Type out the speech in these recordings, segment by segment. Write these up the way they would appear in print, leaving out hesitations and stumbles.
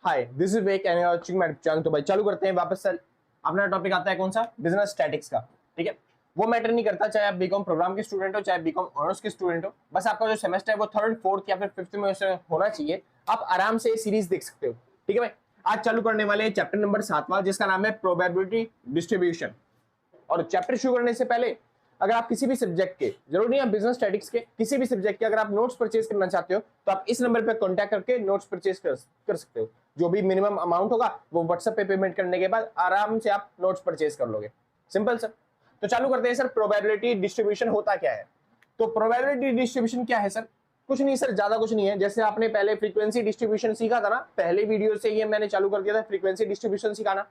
Hi, this is wake and watching my channel. तो भाई चालू करते हैं वापस से। अपना टॉपिक आता है कौन सा? बिजनेस स्टैटिक्स का। ठीक है, वो मैटर नहीं करता चाहे आप बीकॉम प्रोग्राम के स्टूडेंट हो चाहे बीकॉम ऑनर्स के स्टूडेंट हो। बस आपका जो सेमेस्टर है वो थर्ड, फोर्थ या फिर फिफ्थ में से होना चाहिए। आप आराम से ये सीरीज देख सकते हो। ठीक है भाई, आज चालू करने वाले चैप्टर नंबर 7वां, जिसका नाम है प्रोबेबिलिटी डिस्ट्रीब्यूशन। और चैप्टर शुरू करने से पहले अगर आप किसी भी सब्जेक्ट के, जरूरी नहीं है बिजनेस स्टैटिक्स के, किसी भी सब्जेक्ट के अगर आप नोट्स परचेज करना चाहते हो तो आप इस नंबर पे कांटेक्ट करके नोट्स परचेज कर सकते हो। जो भी मिनिमम अमाउंट होगा वो व्हाट्सएप पे पेमेंट करने के बाद आराम से आप नोट्स परचेज कर लोगे। Simple sir. तो चालू करते हैं सर। प्रोबेबिलिटी डिस्ट्रीब्यूशन होता क्या है? तो प्रोबेबिलिटी डिस्ट्रीब्यूशन क्या है सर? कुछ नहीं सर, ज्यादा कुछ नहीं है। जैसे आपने पहले फ्रीक्वेंसी डिस्ट्रीब्यूशन सीखा था ना, पहले वीडियो से ये मैंने चालू कर दिया था फ्रीक्वेंसी डिस्ट्रीब्यूशन सिखाना,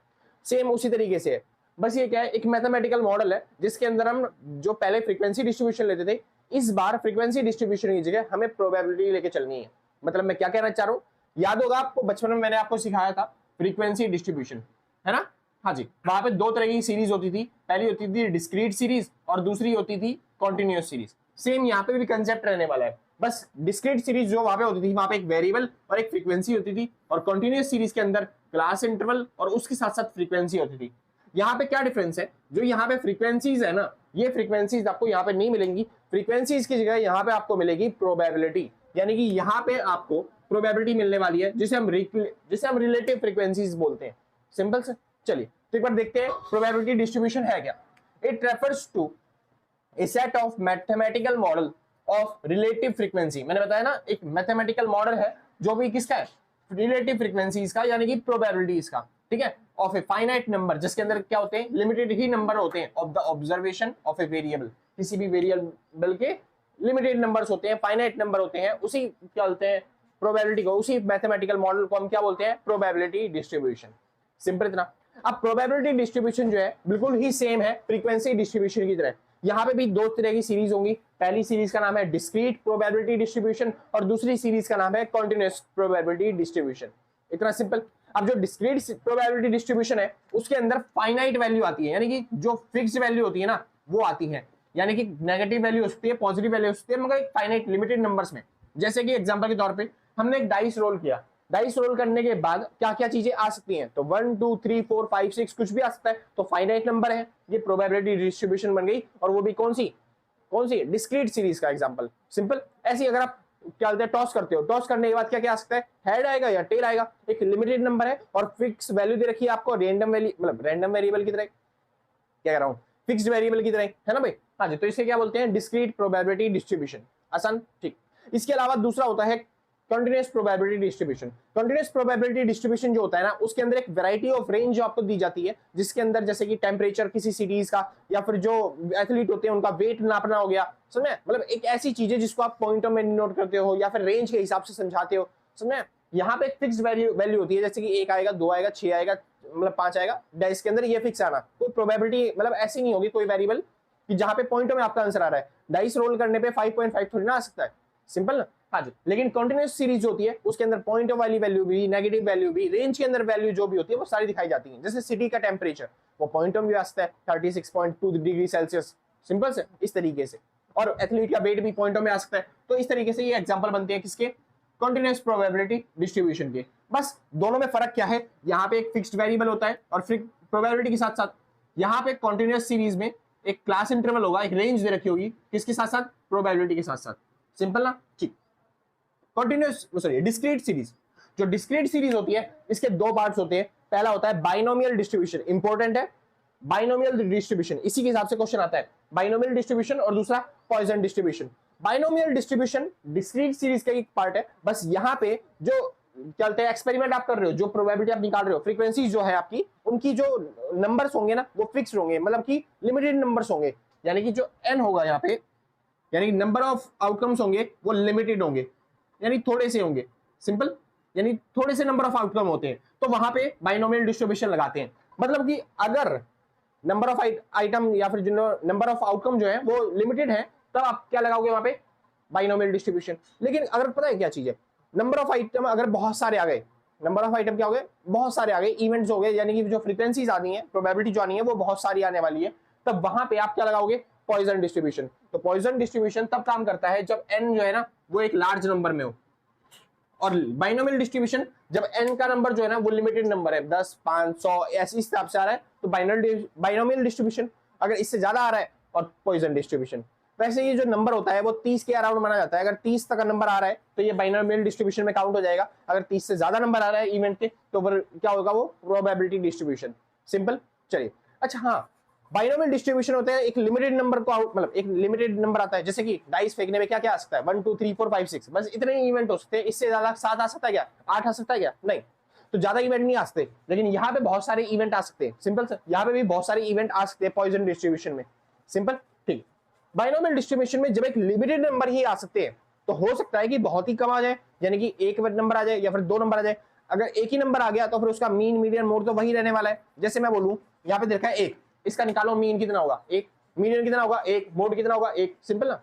सेम उसी तरीके से है। बस ये क्या है, एक मैथमेटिकल मॉडल है जिसके अंदर हम जो पहले फ्रीक्वेंसी डिस्ट्रीब्यूशन लेते थे, इस बार फ्रीक्वेंसी डिस्ट्रीब्यूशन की जगह हमें प्रोबेबिलिटी लेके चलनी है। मतलब मैं क्या कहना चाह रहा हूँ, याद होगा आपको बचपन में मैंने आपको सिखाया था फ्रीक्वेंसी डिस्ट्रीब्यूशन, है ना? हाँ जी। वहां पे दो तरह की सीरीज होती थी, पहली होती थी डिस्क्रीट सीरीज और दूसरी होती थी कॉन्टिन्यूअस सीरीज। सेम यहाँ पे भी कंसेप्ट रहने वाला है। बस डिस्क्रीट सीरीज जो वहां पे होती थी, वहां पे एक वेरिएबल और एक फ्रीक्वेंसी होती थी, और कॉन्टिन्यूअस सीरीज के अंदर क्लास इंटरवल और उसके साथ साथ फ्रीक्वेंसी होती थी। यहाँ पे क्या डिफरेंस है, जो यहाँ पे फ्रीक्वेंसीज है ना, ये फ्रीक्वेंसीज आपको यहाँ पे नहीं मिलेंगी। फ्रीक्वेंसीज की जगह यहाँ पे आपको मिलेगी प्रोबेबिलिटी, यानी कि यहाँ पे आपको प्रोबेबिलिटी मिलने वाली है, जिसे हम रिलेटिव फ्रीक्वेंसीज बोलते हैं। सिंपल से। चलिए तो एक बार देखते हैं प्रोबेबिलिटी डिस्ट्रीब्यूशन है क्या। It refers to a set of mathematical model of relative frequency. मैंने बताया ना, एक मैथमेटिकल मॉडल है जो भी किसका है, रिलेटिव फ्रीक्वेंसीज का, यानी कि प्रोबेबिलिटीज का। ठीक है, ऑफ ए फाइनाइट नंबर, जिसके अंदर क्या होते हैं, लिमिटेड ही नंबर होते हैं, of the observation of a variable. किसी भी वेरिएबल के लिमिटेड नंबर्स होते हैं, फाइनाइट नंबर होते हैं, उसी क्या बोलते हैं, प्रोबेबिलिटी को, उसी मैथमेटिकल मॉडल को हम क्या बोलते हैं, प्रोबेबिलिटी डिस्ट्रीब्यूशन। सिंपल इतना। अब प्रोबेबिलिटी डिस्ट्रीब्यूशन जो है बिल्कुल ही सेम है फ्रीक्वेंसी डिस्ट्रीब्यूशन की तरह। यहाँ पे भी दो तरह की सीरीज होंगी। पहली सीरीज का नाम है डिस्क्रीट प्रोबेबिलिटी डिस्ट्रीब्यूशन और दूसरी सीरीज का नाम है कॉन्टिन्यूअस प्रोबेबिलिटी डिस्ट्रीब्यूशन। इतना सिंपल। अब जो डिस्क्रीट प्रोबेबिलिटी डिस्ट्रीब्यूशन है उसके अंदर फाइनाइट वैल्यू आती है, यानी कि जो फिक्स्ड वैल्यू होती है ना वो आती है, यानी कि नेगेटिव वैल्यू हो सकती है, पॉजिटिव वैल्यू हो सकती है, मगर एक फाइनाइट लिमिटेड नंबर्स में। जैसे कि एग्जांपल के तौर पे हमने एक डाइस रोल किया, डाइस रोल करने के बाद क्या क्या चीजें आ सकती हैं, तो 1 2 3 4 5 6 कुछ भी आ सकता है, तो फाइनाइट नंबर है, ये प्रोबेबिलिटी डिस्ट्रीब्यूशन बन गई। और वो भी कौन सी डिस्क्रीट सीरीज का एग्जांपल। सिंपल। ऐसी अगर आप क्या बोलते हैं, टॉस करते हो, टॉस करने के बाद क्या क्या आ सकता है, हेड आएगा या टेल आएगा। एक लिमिटेड नंबर है और फिक्स वैल्यू दे रखी है आपको, रैंडम वैल्यू, मतलब रैंडम वेरिएबल की तरह, क्या कह रहा हूं, फिक्स्ड वेरिएबल की तरह, है ना भाई? हाँ जी। तो इसे क्या बोलते हैं, डिस्क्रीट प्रोबेबिलिटी डिस्ट्रीब्यूशन। आसान। ठीक। इसके अलावा दूसरा होता है continuous probability distribution. Continuous probability distribution जो होता है ना, उसके अंदर एक वैरायटी ऑफ रेंज जो आपको दी जाती है, जिसके अंदर जैसे कि टेम्परेचर किसी सिटीज का, या फिर जो एथलीट होते हैं उनका वेट नापना हो गया, समझे? मतलब एक ऐसी चीज है जिसको आप पॉइंटों में नोट करते हो या फिर रेंज के हिसाब से समझाते हो, समझे? यहाँ पे एक फिक्स वैल्यू होती है, जैसे कि 1 आएगा, 2 आएगा, 6 आएगा, मतलब 5 आएगा, डाइस के अंदर ये फिक्स आना। कोई प्रोबेबिलिटी मतलब ऐसी नहीं होगी कोई वेरिएबल कि जहां पे पॉइंटों में आपका आंसर आ रहा है। डाइस रोल करने पे 5.5 थोड़ी ना आ सकता है। सिंपल ना? हाँ जी। लेकिन कंटीन्यूअस सीरीज होती है, उसके अंदर पॉइंट वाली वैल्यू भी, नेगेटिव वैल्यू भी, रेंज के अंदर वैल्यू जो भी होती है वो सारी दिखाई जाती है। जैसे सिटी का टेम्परेचर वो पॉइंटों में भी आ सकता है, 36.2 डिग्री सेल्सियस। सिंपल से इस तरीके से। और एथलीट का वेट भी पॉइंटों में आ सकता है। तो इस तरीके से ये एग्जांपल बनते हैं किसके, कंटीन्यूअस प्रोबेबिलिटी डिस्ट्रीब्यूशन के। बस दोनों में फर्क क्या है, यहाँ पे एक फिक्स्ड वेरिएबल होता है और प्रोबेबिलिटी के साथ साथ यहाँ पे कंटीन्यूअस सीरीज में एक क्लास इंटरवल होगा, एक रेंज दे रखी होगी, किसके साथ साथ, प्रोबेबिलिटी के साथ साथ। सिंपल ना? ठीक। कंटीन्यूअस डिस्क्रीट सीरीज, जो डिस्क्रीट सीरीज होती है इसके दो पार्ट्स होते हैं। पहला होता है बाइनोमियल डिस्ट्रीब्यूशन, इंपॉर्टेंट है बाइनोमियल डिस्ट्रीब्यूशन, इसी के हिसाब से क्वेश्चन आता है, बाइनोमियल डिस्ट्रीब्यूशन। और दूसरा Poisson distribution. Binomial distribution discrete series का एक पार्ट है। बस यहाँ पे जो क्या बोलते हैं, एक्सपेरिमेंट आप कर रहे हो, जो प्रोबेबिलिटी आप निकाल रहे हो, फ्रीक्वेंसी जो है आपकी, उनकी जो नंबर्स होंगे ना वो फिक्स्ड होंगे, मतलब कि लिमिटेड नंबर्स होंगे, यानी कि जो n होगा यहाँ पे, यानी नंबर ऑफ आउटकम्स होंगे वो लिमिटेड होंगे, यानी थोड़े से होंगे। सिंपल। यानी थोड़े से नंबर ऑफ आउटकम होते हैं, तो वहां पे बाइनोमियल डिस्ट्रीब्यूशन लगाते हैं। मतलब कि अगर नंबर ऑफ आइटम या फिर नंबर ऑफ आउटकम जो है वो लिमिटेड है, तब आप क्या लगाओगे वहां पे, बाइनोमियल डिस्ट्रीब्यूशन। लेकिन अगर पता है क्या चीज है, नंबर ऑफ आइटम अगर बहुत सारे आ गए, नंबर ऑफ आइटम क्या हो गए, बहुत सारे आ गए, इवेंट्स हो गए, यानी कि जो फ्रीक्वेंसीज आनी है, प्रोबेबिलिटी जो आनी है वो बहुत सारी आने वाली है, तब वहां पे आप क्या लगाओगे, पॉइसन डिस्ट्रीब्यूशन। तो पॉइसन डिस्ट्रीब्यूशन तब काम करता है जब n जो है ना वो एक लार्ज नंबर में हो। और बाइनोमियल डिस्ट्रीब्यूशन जब n का नंबर जो है ना वो लिमिटेड नंबर है, 10, 5, 100 ऐसे हिसाब से आ रहा है तो बाइनोमियल डिस्ट्रीब्यूशन। अगर इससे ज्यादा आ रहा है और पॉइजन डिस्ट्रीब्यूशन। वैसे ये जो नंबर होता है वो 30 के अराउंड माना जाता है। अगर 30 तक का नंबर आ रहा है तो ये बाइनोमियल डिस्ट्रीब्यूशन में काउंट हो जाएगा। अगर 30 से ज्यादा नंबर आ रहा है इवेंट के तो फिर क्या होगा, वो प्रोबेबिलिटी डिस्ट्रीब्यूशन। सिंपल। चलिए, अच्छा हाँ, बाइनोमियल डिस्ट्रीब्यूशन होता है एक लिमिटेड नंबर को मतलब एक लिमिटेड नंबर आता है, जैसे कि डाइस फेंकने में क्या क्या आ सकता है, 1 2 3 4 5 6, बस इतने ही इवेंट हो सकते हैं। इससे ज्यादा 7 आ सकता है क्या, 8 आ सकता है क्या, नहीं। तो ज्यादा इवेंट नहीं आ सकते, लेकिन यहाँ पे बहुत सारे इवेंट आ सकते हैं। सिंपल सर, यहाँ पे भी बहुत सारे इवेंट आ सकते हैं पॉइजन डिस्ट्रीब्यूशन में। सिंपल, ठीक। बाइनोमियल डिस्ट्रीब्यूशन में जब एक लिमिटेड नंबर ही आ सकते हैं तो हो सकता है कि बहुत ही कम आ जाए, यानी कि एक नंबर आ जाए या फिर 2 नंबर आ जाए। अगर एक ही नंबर आ गया तो फिर उसका मीन मीडियन मोड तो वही रहने वाला है। जैसे मैं बोलूं यहाँ पे देखा है 1, इसका निकालो मीन कितना होगा 1, मीडियन कितना होगा 1, मोड कितना होगा 1। सिंपल ना।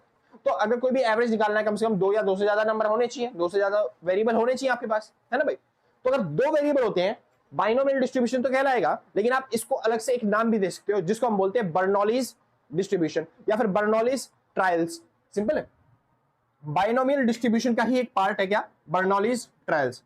तो अगर कोई भी एवरेज निकालना है कम से कम 2 या 2 से ज्यादा नंबर होने चाहिए, 2 से ज्यादा वेरिएबल होने चाहिए आपके पास, है ना भाई। तो अगर 2 वेरिएबल होते हैं बाइनोमियल डिस्ट्रीब्यूशन तो कहलाएगा, लेकिन आप इसको अलग से एक नाम भी दे सकते हो जिसको हम बोलते हैं बर्नौलीज डिस्ट्रीब्यूशन या फिर बर्नौलीज ट्रायल्स। सिंपल है, बाइनोमियल डिस्ट्रीब्यूशन का ही एक पार्ट है क्या, बर्नौलीज ट्रायल्स।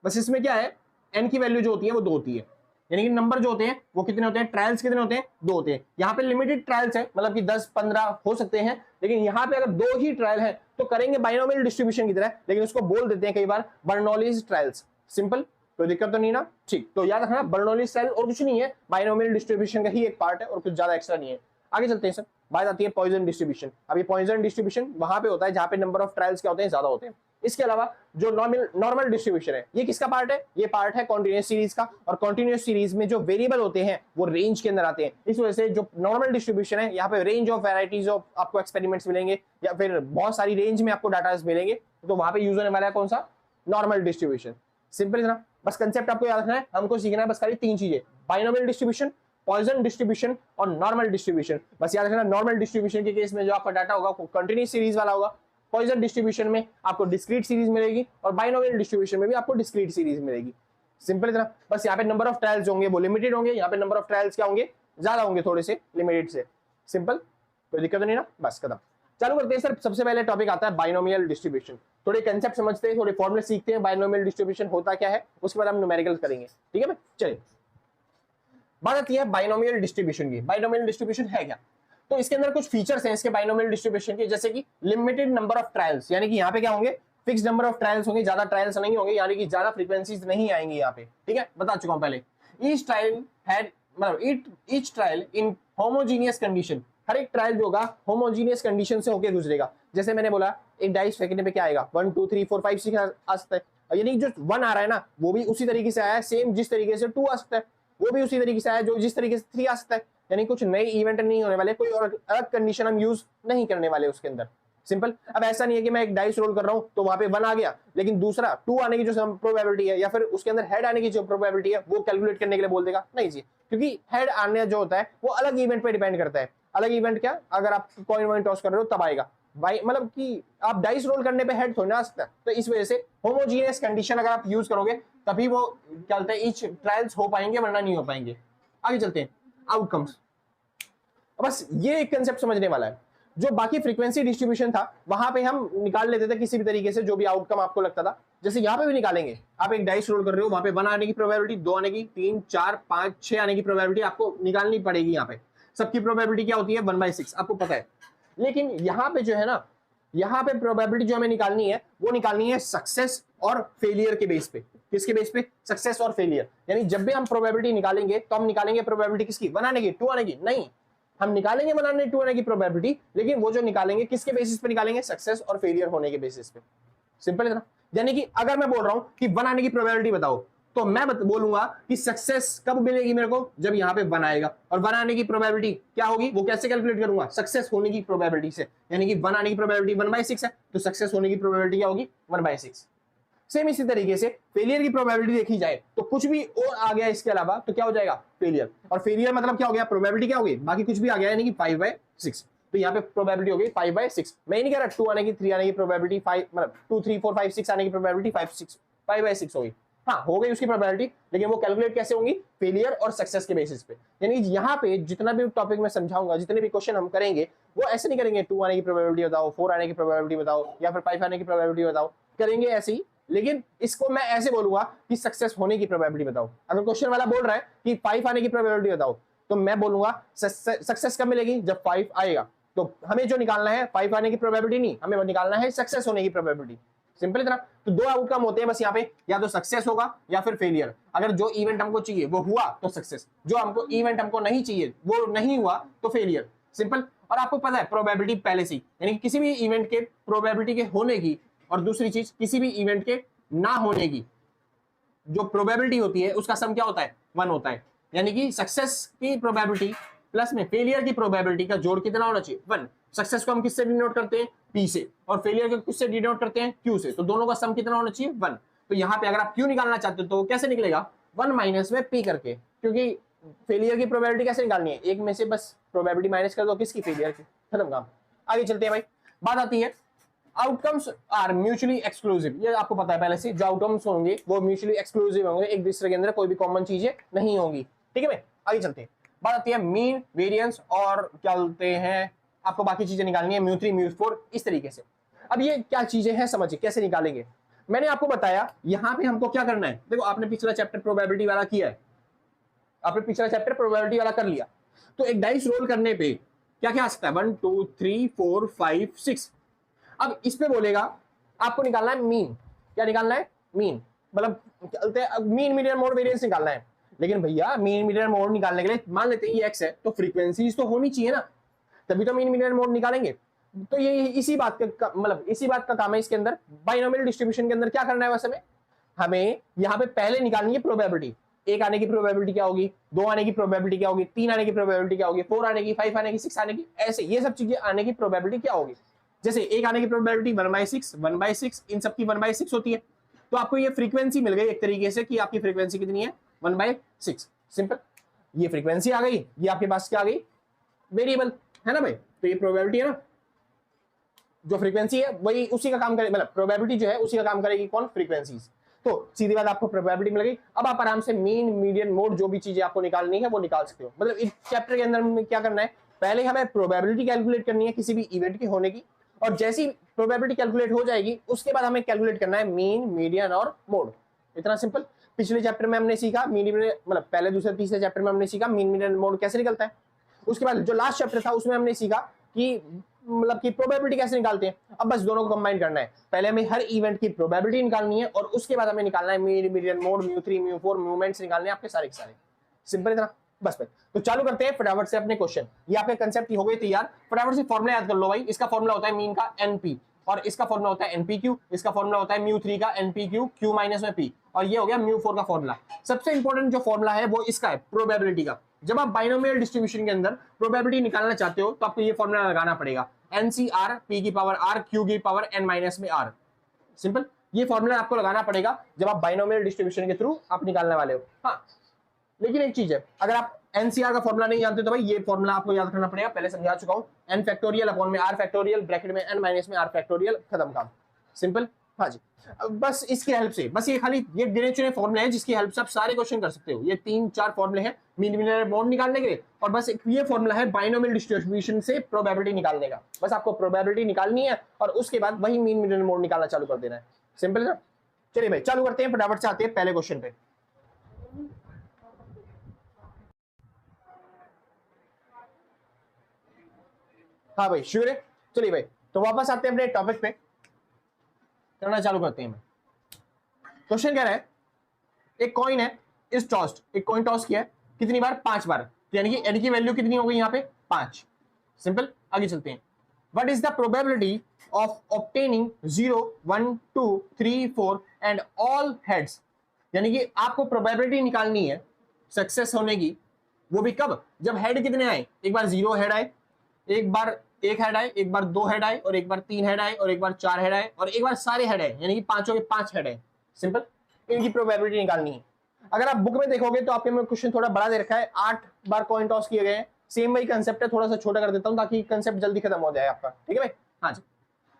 बस इसमें क्या है, n की वैल्यू जो होती है वो 2 होती है, यानी कि नंबर जो होते हैं वो कितने होते हैं, ट्रायल्स कितने होते हैं, 2 होते हैं। यहाँ पे लिमिटेड ट्रायल्स है, मतलब कि 10 15 हो सकते हैं, लेकिन यहाँ पे अगर 2 ही ट्रायल है तो करेंगे बाइनोमियल डिस्ट्रीब्यूशन की तरह, लेकिन उसको बोल देते हैं कई बार बर्नौलीज ट्रायल्स। सिंपल, कोई दिक्कत तो नहीं ना, ठीक। तो याद रखना बर्नौलीज ट्रायल और कुछ नहीं है, बाइनोमियल डिस्ट्रीब्यूशन का ही एक पार्ट है और कुछ ज्यादा एक्स्ट्रा नहीं है। आगे चलते हैं सर, बात आती है पॉइजन डिस्ट्रीब्यूशन। अब ये पॉइजन डिस्ट्रीब्यूशन वहां पे होता है जहां पे नंबर ऑफ ट्रायल्स क्या होते हैं, ज्यादा होते हैं। इसके अलावा जो नॉर्मल डिस्ट्रीब्यूशन है, ये किसका पार्ट है, ये पार्ट है कॉन्टिन्यूस सीरीज का। और कॉन्टिन्यूस सीरीज में जो वेरिएबल होते हैं वो रेंज के अंदर आते हैं। इस वजह से जो नॉर्मल डिस्ट्रीब्यूशन है यहाँ पे रेंज ऑफ वैरायटीज ऑफ आपको एक्सपेरिमेंट्स मिलेंगे या फिर बहुत सारी रेंज में आपको डाटा मिलेंगे, तो वहां पे यूज होने वाला है कौन सा, नॉर्मल डिस्ट्रीब्यूशन। सिंपल है ना, बस कंसेप्ट आपको याद रखना है, हमको सीखना है बस खाली 3 चीजें, बाइनोमियल डिस्ट्रीब्यूशन, पॉइजन डिस्ट्रीब्यूशन और नॉर्मल डिस्ट्रीब्यूशन। बस याद रखना, नॉर्मल डिस्ट्रीब्यूशन के केस में जो आपका डाटा होगा वो कंटिन्यूस सीरीज वाला होगा, पॉइजन डिस्ट्रीब्यूशन में आपको डिस्क्रीट सीरीज मिलेगी और बाइनोमियल डिस्ट्रीब्यूशन में भी आपको डिस्क्रीट सीरीज मिलेगी। सिंपल इतना, बस यहाँ पे नंबर ऑफ ट्रायल्स होंगे वो लिमिटेड होंगे, यहाँ पे नंबर ऑफ ट्रायल्स क्या होंगे, ज्यादा होंगे थोड़े से लिमिटेड से। सिंपल, कोई दिक्कत नहीं ना, बस खत्म। चालू करते हैं सर, सबसे पहले टॉपिक आता है बाइनोमियल डिस्ट्रीब्यूशन। थोड़े कंसेप्ट समझते हैं, थोड़े फॉर्मूले सीखते हैं, बाइनोमियल डिस्ट्रीब्यूशन होता क्या है, उसके बाद हम न्यूमेरिकल करेंगे, ठीक है भाई। चलिए, बात आती है बाइनोमियल डिस्ट्रीब्यूशन की। बाइनोमियल डिस्ट्रीब्यूशन है क्या, तो इसके अंदर कुछ फीचर्स हैं इसके बाइनोमियल डिस्ट्रीब्यूशन के, जैसे कि लिमिटेड नंबर ऑफ ट्रायल्स, यानी कि यहाँ पे क्या होंगे, फिक्स नंबर ऑफ ट्रायल्स होंगे, ज्यादा ट्रायल्स नहीं होंगे, यानी कि ज्यादा फ्रीक्वेंसीज नहीं आएंगी यहाँ पे, ठीक है, बता चुका हूं पहले। ईच ट्रायल हैड मतलब each trial in homogeneous condition, हर एक ट्रायल जो होगा होमोजीनियस कंडीशन से होकर गुजरेगा। जैसे मैंने बोला एक डाइस फेंकने पे क्या आएगा, 1 2 3 4 5 6 आ सकता है, यानी जो 1 आ रहा है ना वो भी उसी तरीके से आया है, सेम जिस तरीके से 2 आ सकता है वो भी उसी तरीके से आया जो जिस तरीके से 3 आ सकता है, यानी कुछ नए इवेंट नहीं होने वाले, कोई और अलग कंडीशन हम यूज नहीं करने वाले उसके अंदर। सिंपल। अब ऐसा नहीं है कि मैं एक डाइस रोल कर रहा हूं तो वहां पे 1 आ गया, लेकिन दूसरा 2 आने की जो प्रोबेबिलिटी है या फिर उसके अंदर हेड आने की जो प्रोबेबिलिटी है वो कैलकुलेट करने के लिए बोल देगा, नहीं जी, क्योंकि हेड आने जो होता है वो अलग इवेंट पे डिपेंड करता है। अलग इवेंट क्या, अगर आप कॉइन वॉइन टॉस कर रहे हो तब आएगा भाई, मतलब कि आप डाइस रोल करने पे हेड थोड़ी ना आ सकता है। तो इस वजह से होमोजीनियस कंडीशन अगर आप यूज करोगे तभी वो क्या बोलते हैं ईच ट्रायल्स हो पाएंगे, वरना नहीं हो पाएंगे। आगे चलते हैं, आउटकम्स। बस ये एक कंसेप्ट समझने वाला है। जो बाकी फ्रीक्वेंसी डिस्ट्रीब्यूशन था वहां पे हम निकाल लेते थे किसी भी तरीके से जो भी आउटकम आपको लगता था, जैसे यहाँ पे भी निकालेंगे। आप एक डाइस रोल कर रहे हो, वहां पे 1 आने की प्रोबेबिलिटी, 2 आने की, 3 4 5 6 आने की प्रोबेबिलिटी आपको निकालनी पड़ेगी। यहाँ पे सबकी प्रोबेबिलिटी क्या होती है, 1/6, आपको पता है। लेकिन यहाँ पे जो है ना, यहाँ पे प्रोबेबिलिटी जो हमें निकालनी है वो निकालनी है सक्सेस और फेलियर के बेस पे। किसके बेस पे, सक्सेस और फेलियर। यानी जब भी हम प्रोबेबिलिटी निकालेंगे तो हम निकालेंगे प्रोबेबिलिटी किसकी, 1 आने की, 2 आने की, नहीं, हम निकालेंगे 1 आने 2 आने की प्रोबेबिलिटी, लेकिन वो जो निकालेंगे किसके बेसिस पे निकालेंगे, सक्सेस और फेलियर होने के बेसिस पे। सिंपल है ना। यानी कि अगर मैं बोल रहा हूं कि 1 आने की प्रोबेबिलिटी बताओ, तो मैं बोलूंगा कि सक्सेस कब मिलेगी मेरे को, जब यहाँ पे 1 आएगा। और 1 आने की प्रोबेबिलिटी क्या होगी, वो कैसे कैलकुलेट करूंगा, सक्सेस होने की प्रोबेबिलिटी से। यानी कि 1 आने की प्रोबेबिलिटी 1/6 है, तो सक्सेस होने की प्रोबेबिलिटी क्या होगी, 1/6। सेम इसी तरीके से फेलियर की प्रोबेबिलिटी देखी जाए तो कुछ भी और आ गया इसके अलावा तो क्या हो जाएगा, फेलियर। और फेलियर मतलब क्या हो गया, प्रोबेबिलिटी क्या होगी, बाकी कुछ भी आ गया, यानी कि 5/6। तो यहाँ पे प्रोबेबिलिटी हो गई 5/6। मैं ये नहीं कह रहा 2 आने की, 3 आने की प्रोबेबिलिटी 5, मतलब 2 3 4 5 6 आने की प्रोबेबिलिटी 5/6 होगी, हाँ हो गई उसकी प्रोबेबिलिटी, लेकिन वो कैलकुलेट कैसे होंगी, फेलियर और सक्सेस के बेसिस पे। यानी यहाँ पे जितना भी टॉपिक मैं समझाऊंगा, जितने भी क्वेश्चन हम करेंगे, वो ऐसे नहीं करेंगे 2 आने की प्रोबेबिलिटी बताओ, 4 आने की प्रोबेबिलिटी बताओ, या फिर 5 आने की प्रोबेबिलिटी बताओ, करेंगे ऐसे ही। लेकिन इसको मैं ऐसे बोलूंगा कि सक्सेस होने की प्रोबेबिलिटी बताओ। अगर क्वेश्चन वाला बोल रहा है कि 5 आने की प्रोबेबिलिटी बताओ, तो मैं बोलूंगा सक्सेस कब मिलेगी, जब 5 आएगा। तो हमें जो निकालना है 5 आने की प्रोबेबिलिटी नहीं, हमें निकालना है सक्सेस होने की प्रोबेबिलिटी। सिंपल इतना। तो दो आउटकम होते हैं बस यहाँ पे, या तो सक्सेस होगा या फिर फेलियर। अगर जो इवेंट हमको चाहिए वो हुआ तो सक्सेस, जो हमको इवेंट हमको नहीं चाहिए वो नहीं हुआ तो फेलियर। सिंपल। और आपको पता है प्रोबेबिलिटी पहले से, यानी किसी भी इवेंट के प्रोबेबिलिटी के होने की, और दूसरी चीज किसी भी इवेंट के ना होने की जो प्रोबेबिलिटी होती है उसका सम क्या होता है, 1 होता है। यानी कि सक्सेस की प्रोबेबिलिटी प्लस में फेलियर की प्रोबेबिलिटी का जोड़ कितना होना चाहिए, 1। सक्सेस को हम किससे डिनोट करते हैं, P से, और फेलियर को किससे डिनोट करते हैं, Q से। तो दोनों का सम कितना होना चाहिए, 1। तो यहाँ पे अगर आप Q निकालना चाहते हो तो कैसे निकलेगा, 1 माइनस में P करके, क्योंकि फेलियर की प्रोबेबिलिटी कैसे निकालनी है, एक में से बस प्रोबेबिलिटी माइनस कर दो, किसकी, फेलियर की, खत्म काम। आगे चलते हैं भाई। बात आती है आउटकम्स आर म्यूचुअली एक्सक्लूसिव। ये आपको पता है पहले से, जो आउटकम्स होंगे वो म्यूचुअली एक्सक्लूसिव होंगे, एक दूसरे के अंदर कोई भी कॉमन चीजें नहीं होंगी। ठीक है भाई, आगे चलते हैं। बात आती है मीन, वेरिएंस और क्या बोलते हैं, आपको बाकी चीजें निकालनी है, म्यू3 म्यू4 इस तरीके से। अब ये क्या चीजें हैं समझिए कैसे निकालेंगे। मैंने आपको बताया यहाँ पे हमको क्या करना है। देखो आपने पिछला चैप्टर प्रोबेबिलिटी वाला किया है, आपने पिछला चैप्टर प्रोबेबिलिटी वाला कर लिया, तो एक डाइस रोल करने पे क्या क्या आ सकता है, 1 2 3 4 5 6। अब इस पे बोलेगा आपको निकालना है मीन। क्या निकालना है, मीन, मतलब मीन, मीडियन मोड, वेरिएंस निकालना है। लेकिन भैया मीन मीडियन मोड निकालने के लिए मान लेते हैं ये एक्स है, तो फ्रीक्वेंसीज तो होनी चाहिए ना, तभी तो मीन मीडियन मोड निकालेंगे। तो ये इसी बात का मतलब इसी बात का काम है इसके अंदर। बाइनोमियल डिस्ट्रीब्यूशन के अंदर क्या करना है, वैसे हमें यहाँ पे पहले निकालनी है प्रोबेबिलिटी। 1 आने की प्रोबेबिलिटी क्या होगी, 2 आने की प्रोबेबिलिटी क्या होगी, 3 आने की प्रोबेबिलिटी क्या होगी, 4 आने की, 5 आने की, 6 आने की, ऐसे ये सब चीजें आने की प्रोबेबिलिटी क्या होगी। जैसे 1 आने की प्रोबेबिलिटी 1/6, 1/6, इन सब की 1/6 होती है। तो आपको ये फ्रीक्वेंसी मिल गई एक तरीके से कि आपकी फ्रीक्वेंसी कितनी है, 1/6। सिंपल, ये फ्रीक्वेंसी आ गई, ये आपके पास क्या आ गई, वेरिएबल है ना भाई। तो ये प्रोबेबिलिटी है ना, जो फ्रीक्वेंसी है वही उसी का काम करे, मतलब प्रोबेबिलिटी जो है उसी का काम करेगी कौन, फ्रीक्वेंसीज। तो सीधी बात, आपको प्रोबेबिलिटी मिल गई। अब आप आराम से मीन, मीडियन, मोड जो भी चीजें आपको निकालनी है वो निकाल सकते हो। मतलब इस चैप्टर के अंदर में क्या करना है, पहले हमें प्रोबेबिलिटी कैलकुलेट करनी है किसी भी इवेंट के होने की, और जैसी प्रोबेबिलिटी कैलकुलेट हो जाएगी उसके बाद हमें कैलकुलेट करना है मीन, मीडियन और मोड। इतना सिंपल। पिछले चैप्टर में हमने सीखा मीन, मतलब पहले दूसरे तीसरे चैप्टर में हमने सीखा मीन, मीडियन, मोड कैसे निकलता है। उसके बाद जो लास्ट चैप्टर था उसमें हमने सीखा कि मतलब कि प्रोबेबिलिटी कैसे निकालते हैं। अब बस दोनों को कंबाइन करना है, पहले हमें हर इवेंट की प्रोबेबिलिटी निकालनी है और उसके बाद हमें निकालना है मीन, मीडियन, मोड, म्यू3 म्यू4 मूवमेंट्स निकालने हैं आपके सारे के सारे। सिंपल इतना, बस बस। तो चालू करते हैं फटाफट से अपने क्वेश्चन। ये आपके कंसेप्ट हो गए तैयार, फटाफट से फॉर्मूला याद कर लो भाई। इसका फॉर्मूला होता है मीन का NP, और इसका फॉर्मूला होता है NPQ, इसका फॉर्मूला होता है म्यू3 का NPQ, Q माइनस में P, और ये हो गया म्यू4 का फॉर्मूला। सबसे इंपॉर्टेंट जो फॉर्मूला है वो इसका है प्रोबेबिलिटी का। जब आप बाइनोमियल डिस्ट्रीब्यूशन के अंदर प्रोबेबिलिटी निकालना चाहते हो तो आपको ये फॉर्मूला लगाना पड़ेगा, NCR P की पावर R Q की पावर N माइनस में R। सिंपल, ये फॉर्मूला आपको लगाना पड़ेगा जब आप बाइनोमियल डिस्ट्रीब्यूशन के थ्रू आप निकालने वाले हो। हाँ, लेकिन एक चीज है, अगर आप NCR का फॉर्मूला नहीं जानते तो भाई ये फॉर्मूला आपको याद करना पड़ेगा, पहले समझा चुका हूं, n फैक्टोरियल अपॉन में r फैक्टोरियल, ब्रैकेट में n माइनस में r फैक्टोरियल, खत्म काम। सिंपल। हाँ जी, बस इसकी हेल्प से, बस ये खाली ये गिने चुने फॉर्मूले हैं जिसकी हेल्प से आप सारे क्वेश्चन कर सकते हो। ये 3-4 फॉर्मूले हैं मीन, मीडियन, मोड निकालने के लिए, और बस एक ये फॉर्मूला है बाइनोमियल डिस्ट्रीब्यूशन से प्रोबेबिलिटी निकालने का। बस आपको प्रोबेबिलिटी निकालनी है और उसके बाद वही मीन, मीडियन, मोड निकालना चालू कर देना है। सिंपल है। चलिए भाई चालू करते हैं, फटाफट से आते हैं पहले क्वेश्चन पे। हाँ भाई श्योर है। चलिए भाई, तो वापस आते हैं अपने टॉपिक पे, करना चालू करते हैं। क्वेश्चन कह रहा है एक कॉइन है, इस टॉस्ड, एक कॉइन टॉस किया है कितनी बार, 5 बार, तो यानी कि n की वैल्यू कितनी हो गई यहाँ पे, 5। सिंपल, आगे चलते हैं। What is the probability of obtaining 0 1 2 3 4 and all heads. यानी कि आपको प्रोबेबिलिटी निकालनी है सक्सेस होने की, वो भी कब, जब हेड कितने आए, एक बार 0 हेड आए, एक बार 1 हेड आए, एक बार 2 हेड आए, और एक बार 3 हेड आए, और एक बार 4 हेड आए, और एक बार सारे हेड आए, यानी कि पांचों के 5 हेड आए। सिंपल, इनकी प्रोबेबिलिटी निकालनी है। अगर आप बुक में देखोगे तो आपके में क्वेश्चन थोड़ा बड़ा दे रखा है, 8 बार कॉइन टॉस किए गए हैं। सेम वही कंसेप्ट है, थोड़ा सा छोटा कर देता हूं ताकि कंसेप्ट जल्दी खत्म हो जाए आपका। ठीक है भाई, हाँ जी,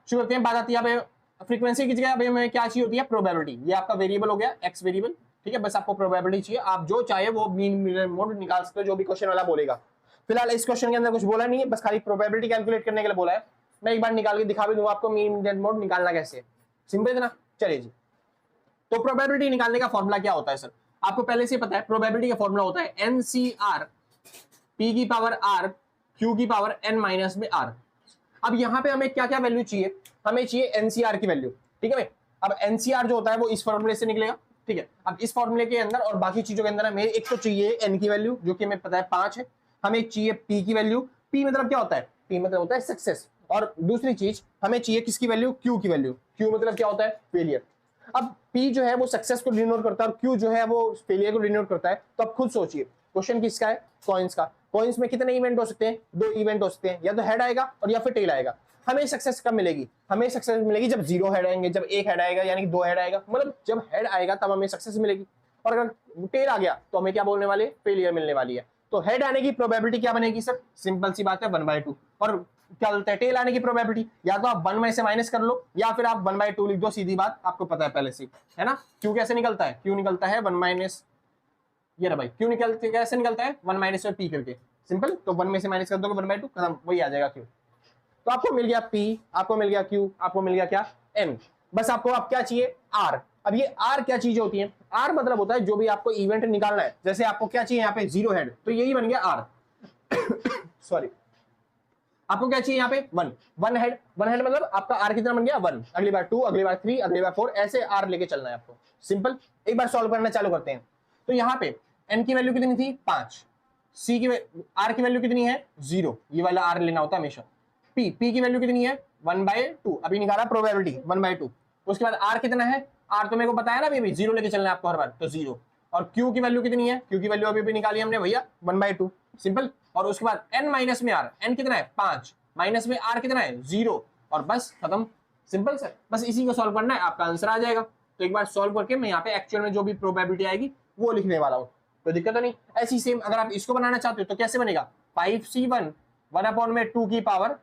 शुरू करते हैं। बात आती है फ्रीक्वेंसी की जगह अभी हमें क्या चाहिए होती है, प्रोबेबिलिटी। ये आपका वेरिएबल हो गया, एक्स वेरिएबल, ठीक है। बस आपको प्रोबेबिलिटी चाहिए, आप जो चाहे वो मीन मोड निकाल सकते हो, जो भी क्वेश्चन वाला बोलेगा। फिलहाल इस क्वेश्चन के अंदर कुछ बोला नहीं है, बस खाली प्रोबेबिलिटी कैलकुलेट करने के लिए बोला है। मैं एक बार निकाल के दिखा भी दूंगा आपको मीन मोड निकालना कैसे, सिंपल है ना। चलिए जी, तो प्रोबेबिलिटी निकालने का फॉर्मूला क्या होता है सर, आपको पहले से पता है। प्रोबेबिलिटी का फॉर्मूला होता है NCR P की पावर R Q की पावर N माइनस में R। अब यहाँ पे हमें क्या क्या वैल्यू चाहिए, हमें चाहिए NCR की वैल्यू, ठीक है भाई। अब NCR जो होता है वो इस फॉर्मूले से निकलेगा, ठीक है। अब इस फॉर्मूले के अंदर और बाकी चीजों के अंदर हमें एक तो चाहिए N की वैल्यू, जो कि हमें पता है 5 है। हमें चाहिए P की वैल्यू, P मतलब क्या होता है, P मतलब होता है सक्सेस। और दूसरी चीज हमें चाहिए किसकी वैल्यू, Q की वैल्यू। Q मतलब क्या होता है, फेलियर। अब P जो है वो सक्सेस को डिनोट करता है और Q जो है वो फेलियर को डिनोट करता है। तो अब खुद सोचिए, क्वेश्चन किसका है, कॉइन्स का। कॉइन्स में कितने इवेंट हो सकते हैं, 2 इवेंट हो सकते हैं, या तो हेड आएगा और या फिर टेल आएगा। हमें सक्सेस कब मिलेगी, हमें सक्सेस मिलेगी जब 0 हेड आएंगे, जब 1 हेड आएगा, यानी कि 2 हेड आएगा, मतलब जब हेड आएगा तब हमें सक्सेस मिलेगी। और अगर टेल आ गया तो हमें क्या बोलने वाले, फेलियर मिलने वाली है। तो हेड आने की प्रोबेबिलिटी क्या बनेगी सर, सिंपल सी बात है 1/2। और क्या बोलते हैं, टेल आने की प्रोबेबिलिटी, या तो आप 1 में से माइनस कर लो या फिर आप 1/2 लिख दो, सीधी बात, आपको पता है पहले से, है ना। क्यों कैसे निकलता है, क्यों निकलता है 1 माइनस, ये रहा भाई, क्यों निकलते कैसे निकलता है 1 माइनस में पी करके, सिंपल। तो 1 में से माइनस कर दोगे 1/2, खत्म, वही आ जाएगा क्यों। तो आपको मिल गया P, आपको मिल गया Q, आपको मिल गया क्या, N। बस आपको अब क्या चाहिए, R। अब ये R क्या चीज होती है, R मतलब होता है जो भी आपको इवेंट निकालना है। जैसे आपको क्या चाहिए यहाँ पे 0 हेड, तो यही बन गया R। सॉरी, आपको क्या चाहिए यहाँ पे 1 हेड। 1 हेड मतलब आपका R कितना बन गया 1, अगली बार 2, अगली बार 3, अगली बार 4, ऐसे R लेके चलना है आपको, सिंपल। एक बार सॉल्व करना चालू करते हैं। तो यहाँ पे N की वैल्यू कितनी थी 5, C की R की वैल्यू कितनी है 0, ये वाला R लेना होता है हमेशा। P की वैल्यू कितनी है 1/2, अभी निकाला प्रोबेबिलिटी 1/2। उसके बाद R कितना है, R तो मेरे को बताया ना अभी 0 लेके चलना है आपको हर बार, तो 0। और Q की वैल्यू कितनी है, Q की वैल्यू अभी भी निकाली हमने भैया 1/2, सिंपल। और उसके बाद N माइनस में R, N कितना है 5, माइनस में R कितना है 0, और बस खत्म, सिंपल सर। बस इसी को सॉल्व करना है, आपका आंसर आ जाएगा। तो एक बार सॉल्व करके मैं यहाँ पे एक्चुअल में जो भी प्रोबेबिलिटी आएगी वो लिखने वाला हूँ, कोई दिक्कत तो नहीं। ऐसी सेम अगर आप इसको बनाना चाहते हो तो कैसे बनेगा, 5C1 1/2 की पावर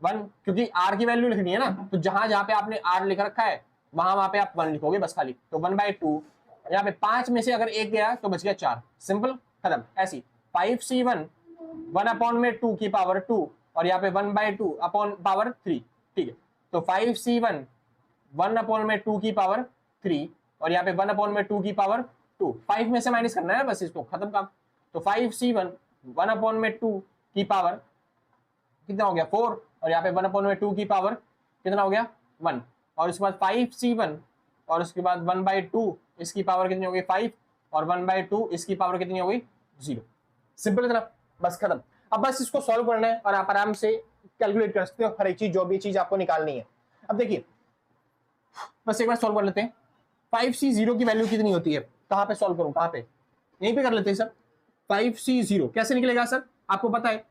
1, क्योंकि R की वैल्यू लिखनी है ना, तो जहां जहां पे आपने R लिख रखा है वहां पे आप 1 लिखोगे बस खाली। तो 1/2, यहाँ पे 5 में से अगर 1 गया तो बच गया 4, सिंपल, खत्म। ऐसी 5C1 1/2 की पावर 2, और यहाँ पे 1/2 अपॉन पावर 3, ठीक है। तो 5C1 1/2 की पावर 3, और यहाँ पे 1/2 की पावर 2, 5 में से माइनस करना है बस इसको, खत्म काम। तो 5C1 1/2 की पावर कितना हो गया 4, और यहाँ पे 1/2 की पावर कितना हो गया 1, और उसके बाद 5C1, और उसके बाद 1/2 इसकी पावर कितनी हो गई 5, और 1/2 इसकी पावर कितनी हो गई 0, सिंपल इतना, बस खत्म। अब बस इसको सॉल्व करना है और आप आराम से कैलकुलेट कर सकते हो हर एक चीज, जो भी चीज आपको निकालनी है। अब देखिए बस एक बार सॉल्व कर लेते हैं। 5C0 की वैल्यू कितनी होती है, कहाँ पे सॉल्व करूं, कहाँ पे, यहीं पे कर लेते हैं सर। 5C0 कैसे निकलेगा सर, आपको पता है,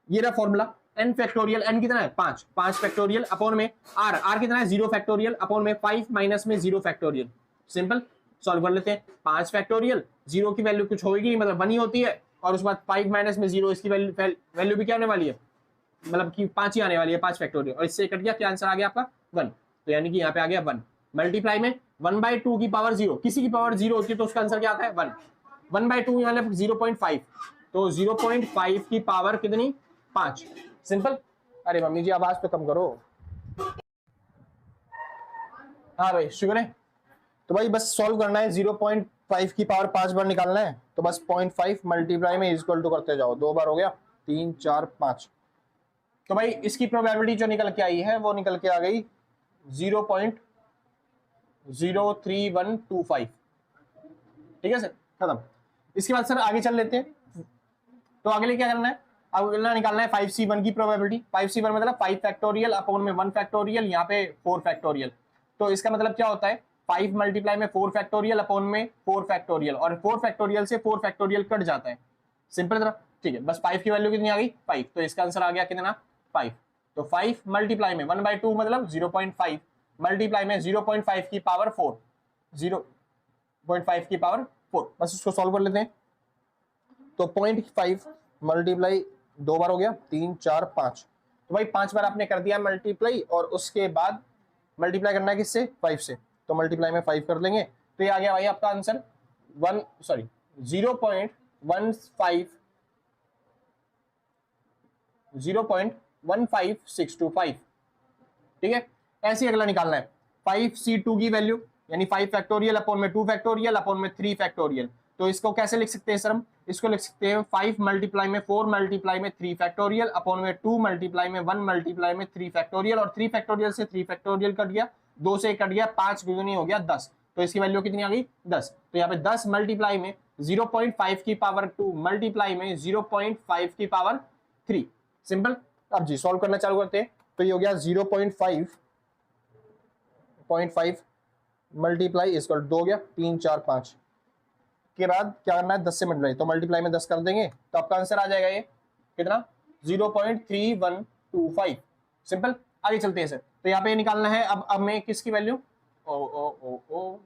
ये रहा फॉर्मूला, n फैक्टोरियल, n कितना है 5, 5 फैक्टोरियल अपॉन में r कितना है 0 फैक्टोरियल अपॉन में 5 माइनस में 0 फैक्टोरियल, सिंपल। सॉल्व कर लेते हैं। 5 फैक्टोरियल, 0 की वैल्यू कुछ होगी नहीं, मतलब 1 ही होती है, और उसके बाद 5 माइनस में 0, इसकी वैल्यू भी क्या होने वाली है, मतलब कि 5 ही आने वाली है, 5 फैक्टोरियल, और इससे कट गया, क्या आंसर आ गया आपका 1। तो यानी कि यहाँ पे आ गया 1, मल्टीप्लाई में 1/2 की पावर 0, किसी की पावर 0 होती है तो उसका आंसर क्या आता है 1, 1/2 मतलब 0.5, तो 0.5 की पावर कितनी 5, सिंपल। अरे मम्मी जी आवाज तो कम करो, हाँ भाई शुक्र है। तो भाई बस सॉल्व करना है, 0.5 की पावर 5 बार निकालना है, तो बस 0.5 मल्टीप्लाई में इक्वल टू करते जाओ, 2 बार हो गया, 3 4 5। तो भाई इसकी प्रोबेबिलिटी जो निकल के आई है वो निकल के आ गई 0.03125, ठीक है सर, खत्म। इसके बाद सर आगे चल लेते हैं। तो अगले क्या करना है, अगला निकालना है 5C1 की प्रोबेबिलिटी। 5C1 मतलब 5 फैक्टोरियल अपॉन में 1 फैक्टोरियल, यहाँ पे 4 फैक्टोरियल। तो इसका मतलब क्या होता है, 5 मल्टीप्लाई में 4 फैक्टोरियल अपॉन में 4 फैक्टोरियल, और 4 फैक्टोरियल से 4 फैक्टोरियल कट जाता है, सिंपल तरह, ठीक है। बस 5 की वैल्यू कितनी आ गई 5, तो इसका आंसर आ गया कितना 5। तो 5 मल्टीप्लाई में 1/2 मतलब 0.5, मल्टीप्लाई में 0.5 की पावर 4, 0.5 की पावर 4, बस इसको सॉल्व कर लेते हैं। तो 0.5 मल्टीप्लाई 2 बार हो गया, 3 4 5, तो भाई 5 बार आपने कर दिया मल्टीप्लाई, और उसके बाद मल्टीप्लाई करना है किससे, 5 से, तो मल्टीप्लाई में 5 कर लेंगे, तो ये आ गया भाई आपका आंसर 0.15625, ठीक है। ऐसे ही अगला निकालना है 5c2 की वैल्यू, यानी 5 फैक्टोरियल अपॉन में 2 फैक्टोरियल अपॉन में 3 फैक्टोरियल। तो इसको कैसे लिख सकते हैं सर हम, इसको लिख सकते हैं 5 मल्टीप्लाई में 4 मल्टीप्लाई में 3 फैक्टोरियल अपॉन में 2 मल्टीप्लाई में 1 मल्टीप्लाई में 3 फैक्टोरियल, और 3 फैक्टोरियल से 3 फैक्टोरियल कट गया, 2 से कट गया, 5 गुनी हो गया 10, तो इसकी वैल्यू कितनी आ गई 10। तो यहाँ पे 10 मल्टीप्लाई में 0.5 की पावर 2 मल्टीप्लाई में 0.5 की पावर 3, सिंपल। अब जी सॉल्व करना चालू करते हैं, तो ये हो गया 0.5 मल्टीप्लाई इसको 2 हो गया 3 4 5 के बाद क्या करना है 10 से मल्टीप्लाई, तो मल्टीप्लाई में 10 कर देंगे तो आपका आंसर आ जाएगा ये कितना 0.3125, सिंपल। आगे चलते हैं सर, तो यहाँ पे निकालना है अब हमें किसकी वैल्यू, ओ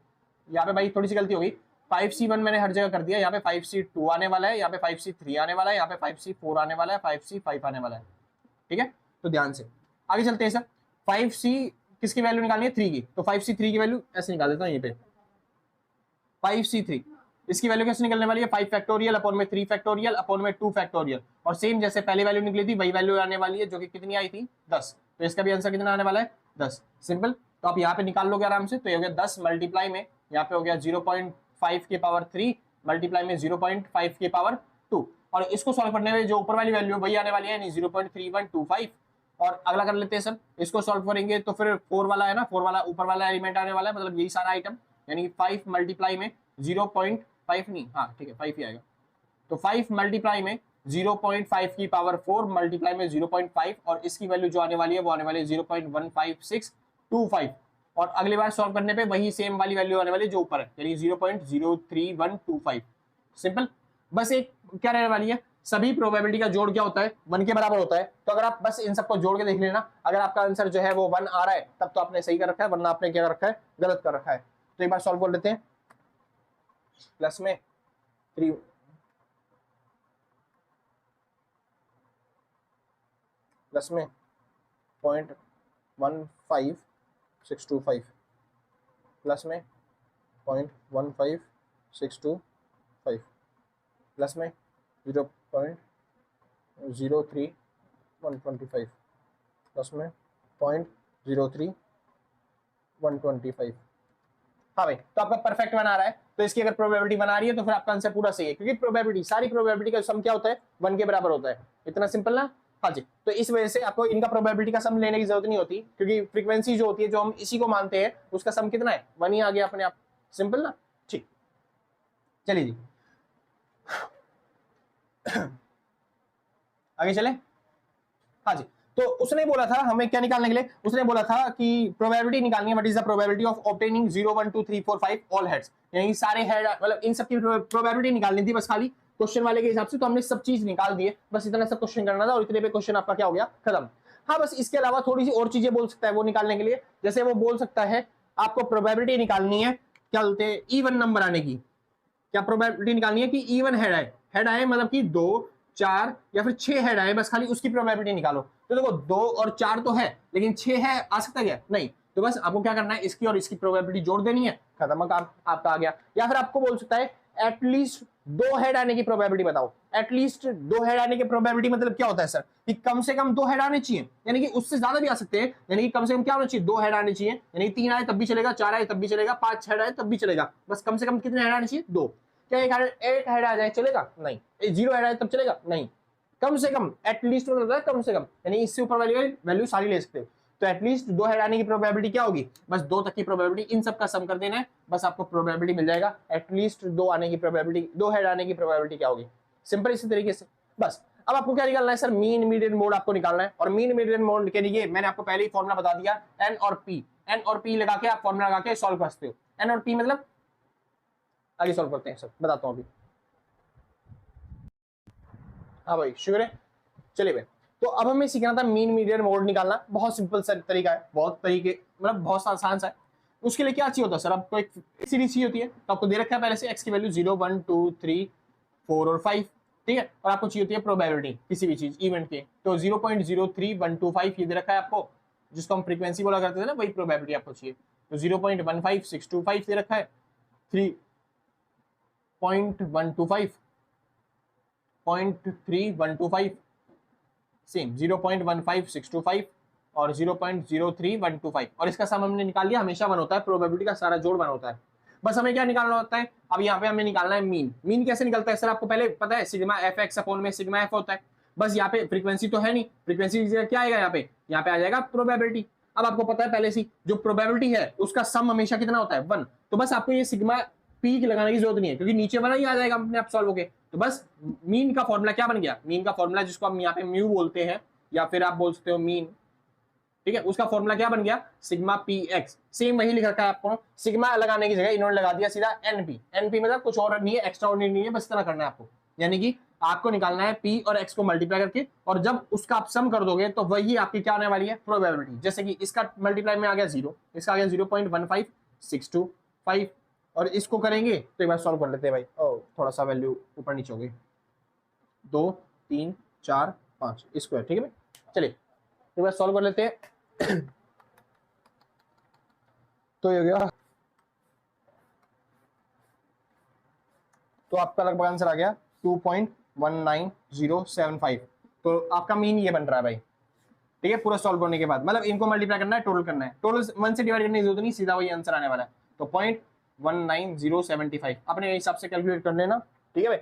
यहाँ पे भाई थोड़ी सी गलती होगी, 5c1 मैंने हर जगह कर दिया, यहाँ पे 5c2 आने वाला है, यहाँ पे 5c3 आने वाला है, यहाँ पे 5c4 आने वाला है, 5c5 आने वाला है, ठीक है। तो ध्यान से आगे चलते हैं सर, 5c किसकी वैल्यू निकालनी है 3 की, तो 5c3 की वैल्यू ऐसे निकाल देता हूँ यहाँ पे 5c3, इसकी वैल्यू कैसे निकलने वाली है 5 फैक्टोरियल अपॉन में 3 फैक्टोरियल अपॉन में 2 फैक्टोरियल, और सेम जैसे पहली वैल्यू निकली थी वही वैल्यू आने वाली है जो कि कितनी आई थी 10, तो इसका भी आंसर कितना आने वाला है 10, सिंपल। तो आप यहाँ पे निकाल लोगे आराम से, तो ये हो गया 10 मल्टीप्लाई में यहाँ पे हो गया 0.5 की पावर 3 मल्टीप्लाई में 0.5 की पावर 2, और इसको सॉल्व करने में जो ऊपर वाली वैल्यू वही आने वाली है, यानी 0.3125। और अगला कर लेते हैं सर, इसको सॉल्व करेंगे तो फिर 4 वाला है ना, 4 वाला ऊपर वाला एलिमेंट आने वाला है, मतलब यही सारा आइटम, यानी 5 मल्टीप्लाई में 0.5 नहीं, हाँ ठीक है 5 ही आएगा, तो 5 मल्टीप्लाई में 0.5 की पावर 4 मल्टीप्लाई में 0.5, और इसकी वैल्यू जो आने वाली है वो आने वाली है 0.15625, और अगली बार सॉल्व करने पे वही सेम वाली वैल्यू आने वाली है जो ऊपर है, यानी 0.03125, सिंपल। बस एक क्या रहने वाली है, सभी प्रोबेबिलिटी का जोड़ क्या होता है 1 के बराबर होता है, तो अगर आप बस इन सबको जोड़ के देख लेना, अगर आपका आंसर जो है वो 1 आ रहा है तब तो आपने सही कर रखा है, वरना आपने क्या कर रखा है गलत कर रखा है। तो एक बार सॉल्व कर लेते हैं, प्लस में 3 प्लस में 0.15625 प्लस में 0.15625 प्लस में 0.03125 प्लस में 0.03125। हाँ भाई, तो आपका परफेक्ट बना रहा है, तो इसकी अगर प्रोबेबिलिटी बना रही है तो फिर आपका आंसर पूरा सही है, क्योंकि प्रोबेबिलिटी सारी प्रोबेबिलिटी का सम क्या होता है 1 के बराबर होता है, इतना सिंपल ना। हाँ जी, तो इस वजह से आपको इनका प्रोबेबिलिटी का सम लेने की जरूरत नहीं होती, क्योंकि फ्रीक्वेंसी जो होती है जो हम इसी को मानते हैं उसका सम कितना है 1 ही आ गया अपने आप, सिंपल ना। ठीक, चलिए जी आगे चले। हाँ जी, तो उसने बोला था हमें क्या निकालने के लिए, उसने बोला था कि प्रोबेबिलिटी निकालनी है, what is the probability of obtaining 0 1 2 3 4 5 all heads, यानी सारे हेड, मतलब इन सब की प्रोबेबिलिटी निकालनी थी बस खाली क्वेश्चन वाले के हिसाब से, तो हमने सब चीज निकाल दी है, बस इतना सा क्वेश्चन करना था और इतने पे क्वेश्चन आपका क्या हो गया खत्म। हाँ बस इसके अलावा थोड़ी सी और चीजें बोल सकता है वो निकालने के लिए, जैसे वो बोल सकता है आपको प्रोबेबिलिटी निकालनी है क्या बोलते हैं इवन नंबर आने की, क्या प्रोबेबिलिटी निकालनी है कि इवन हेड आए मतलब कि 2 4 या फिर 6 हेड आए, बस खाली उसकी प्रोबेबिलिटी निकालो। तो देखो 2 और 4 तो है, लेकिन 6 है आ सकता है नहीं, तो बस आपको क्या करना है इसकी और इसकी प्रोबेबिलिटी जोड़ देनी है, खत्म काम आपका आ गया। या फिर आपको बोल सकता है एटलीस्ट 2 हेड आने की प्रोबेबिलिटी बताओ, एटलीस्ट 2 हेड आने की प्रोबेबिलिटी मतलब क्या होता है सर कि कम से कम 2 हेड आने चाहिए, यानी कि उससे ज्यादा भी आ सकते हैं, यानी कि कम से कम क्या होना चाहिए 2 हेड आने चाहिए, यानी 3 आए तब भी चलेगा, 4 आए तब भी चलेगा, 5 हेड आए तब भी चलेगा, बस कम से कम कितने हेड आने चाहिए 2। क्या एक हेड आ जाए चलेगा नहीं, 0 हेड आए तब चलेगा नहीं, कम से कम एटलीस्ट होता है कम से कम, यानी इससे ऊपर वाली वैल्यू सारी ले सकते हो। तो एटलीस्ट 2 हेड आने की प्रोबेबिलिटी क्या होगी, बस 2 तक की प्रोबेबिलिटी, इन सब का सम कर देना है, बस आपको प्रोबेबिलिटी मिल जाएगा एटलीस्ट 2 आने की प्रोबेबिलिटी, 2 हेड आने की प्रोबेबिलिटी क्या होगी, सिंपल इसी तरीके से। बस अब आपको क्या निकालना है सर, मीन मीडियन मोड आपको निकालना है, और मीन मीडियन मोड के लिए मैंने आपको पहले ही फॉर्मुला बता दिया, एन और पी लगा के आप फॉर्मुला लगा के सॉल्व कर सकते हो। एन और पी मतलब आगे सॉल्व करते हैं सर, बताता हूँ अभी। हाँ भाई शुक्र है, चलिए भाई, तो अब हमें सीखना था मीन मीडियन मोड निकालना, बहुत सिंपल सर तरीका है, बहुत तरीके मतलब बहुत आसान सा है। उसके लिए क्या चाहिए होता है सर, आपको एक सीरीज चाहिए होती है, तो आपको दे रखा है पहले से एक्स की वैल्यू 0 1 2 3 4 और 5, ठीक है, और आपको चाहिए होती है प्रोबेबिलिटी किसी भी चीज इवेंट के, तो 0.03125 ये दे रखा है आपको, जिसको हम फ्रीक्वेंसी बोला करते थे ना, वही प्रोबेबिलिटी आपको चाहिए। तो 0.15625 दे रखा है, 3.125, 0.3125, सेम 0.15625 और 0.03125, और इसका सम हमने निकाल लिया। हमेशा 1 होता है, प्रोबेबिलिटी का सारा जोड़ 1 होता है। बस हमें क्या निकालना होता है, अब यहाँ पे हमें निकालना है मीन। मीन कैसे निकलता है सर, आपको पहले पता है, सिग्मा एफ एक्स अपॉन में सिग्मा एफ होता है। बस यहाँ पे फ्रीक्वेंसी तो है नहीं, फ्रीक्वेंसी की जगह क्या आएगा, यहाँ पे आ जाएगा प्रोबेबिलिटी। अब आपको पता है पहले से जो प्रोबेबिलिटी है उसका सम हमेशा कितना होता है, 1। तो बस आपको ये सिग्मा पी लगाने की जरूरत नहीं है, क्योंकि नीचे वाला ही आ जाएगा अपने आप सॉल्व होके। तो बस मीन का फॉर्मूला क्या बन गया, मीन का फॉर्मूला जिसको हम यहाँ पे म्यू बोलते हैं, या फिर आप बोल सकते हो मीन, ठीक है, उसका फॉर्मूला क्या बन गया, सिग्मा पी एक्स। सेम वही लिख रखा है आपको, सिग्मा लगाने की जगह इन्होंने लगा दिया सीधा एनपी। एनपी मतलब कुछ और नहीं है, एक्स्ट्रा ऑर्डिनरी नहीं है, बस इतना करना है आपको। यानी कि आपको निकालना है पी और एक्स को मल्टीप्लाई करके, और जब उसका आप सम कर दोगे तो वही आपकी क्या होने वाली है, प्रोबेबिलिटी। जैसे कि इसका मल्टीप्लाई में आ गया 0, इसका आ गया 0.15625, और इसको करेंगे तो एक बार सॉल्व कर लेते हैं भाई। थोड़ा सा वैल्यू ऊपर नीचे हो गई, 2 3 4 5 स्क्वायर, ठीक है भाई। चलिए एक बार सॉल्व कर लेते हैं। तो ये हो गया, तो आपका लगभग आंसर आ गया 2.19075। तो आपका मीन ये बन रहा है भाई, ठीक है। पूरा सॉल्व करने के बाद मतलब इनको मल्टीप्लाई करना है, टोटल करना है, टोटल 1 से डिवाइड करने की जरूरत नहीं, सीधा वही आंसर आने वाला है। तो 0.19075 अपने हिसाब से कैलकुलेट कर लेना, ठीक है भाई।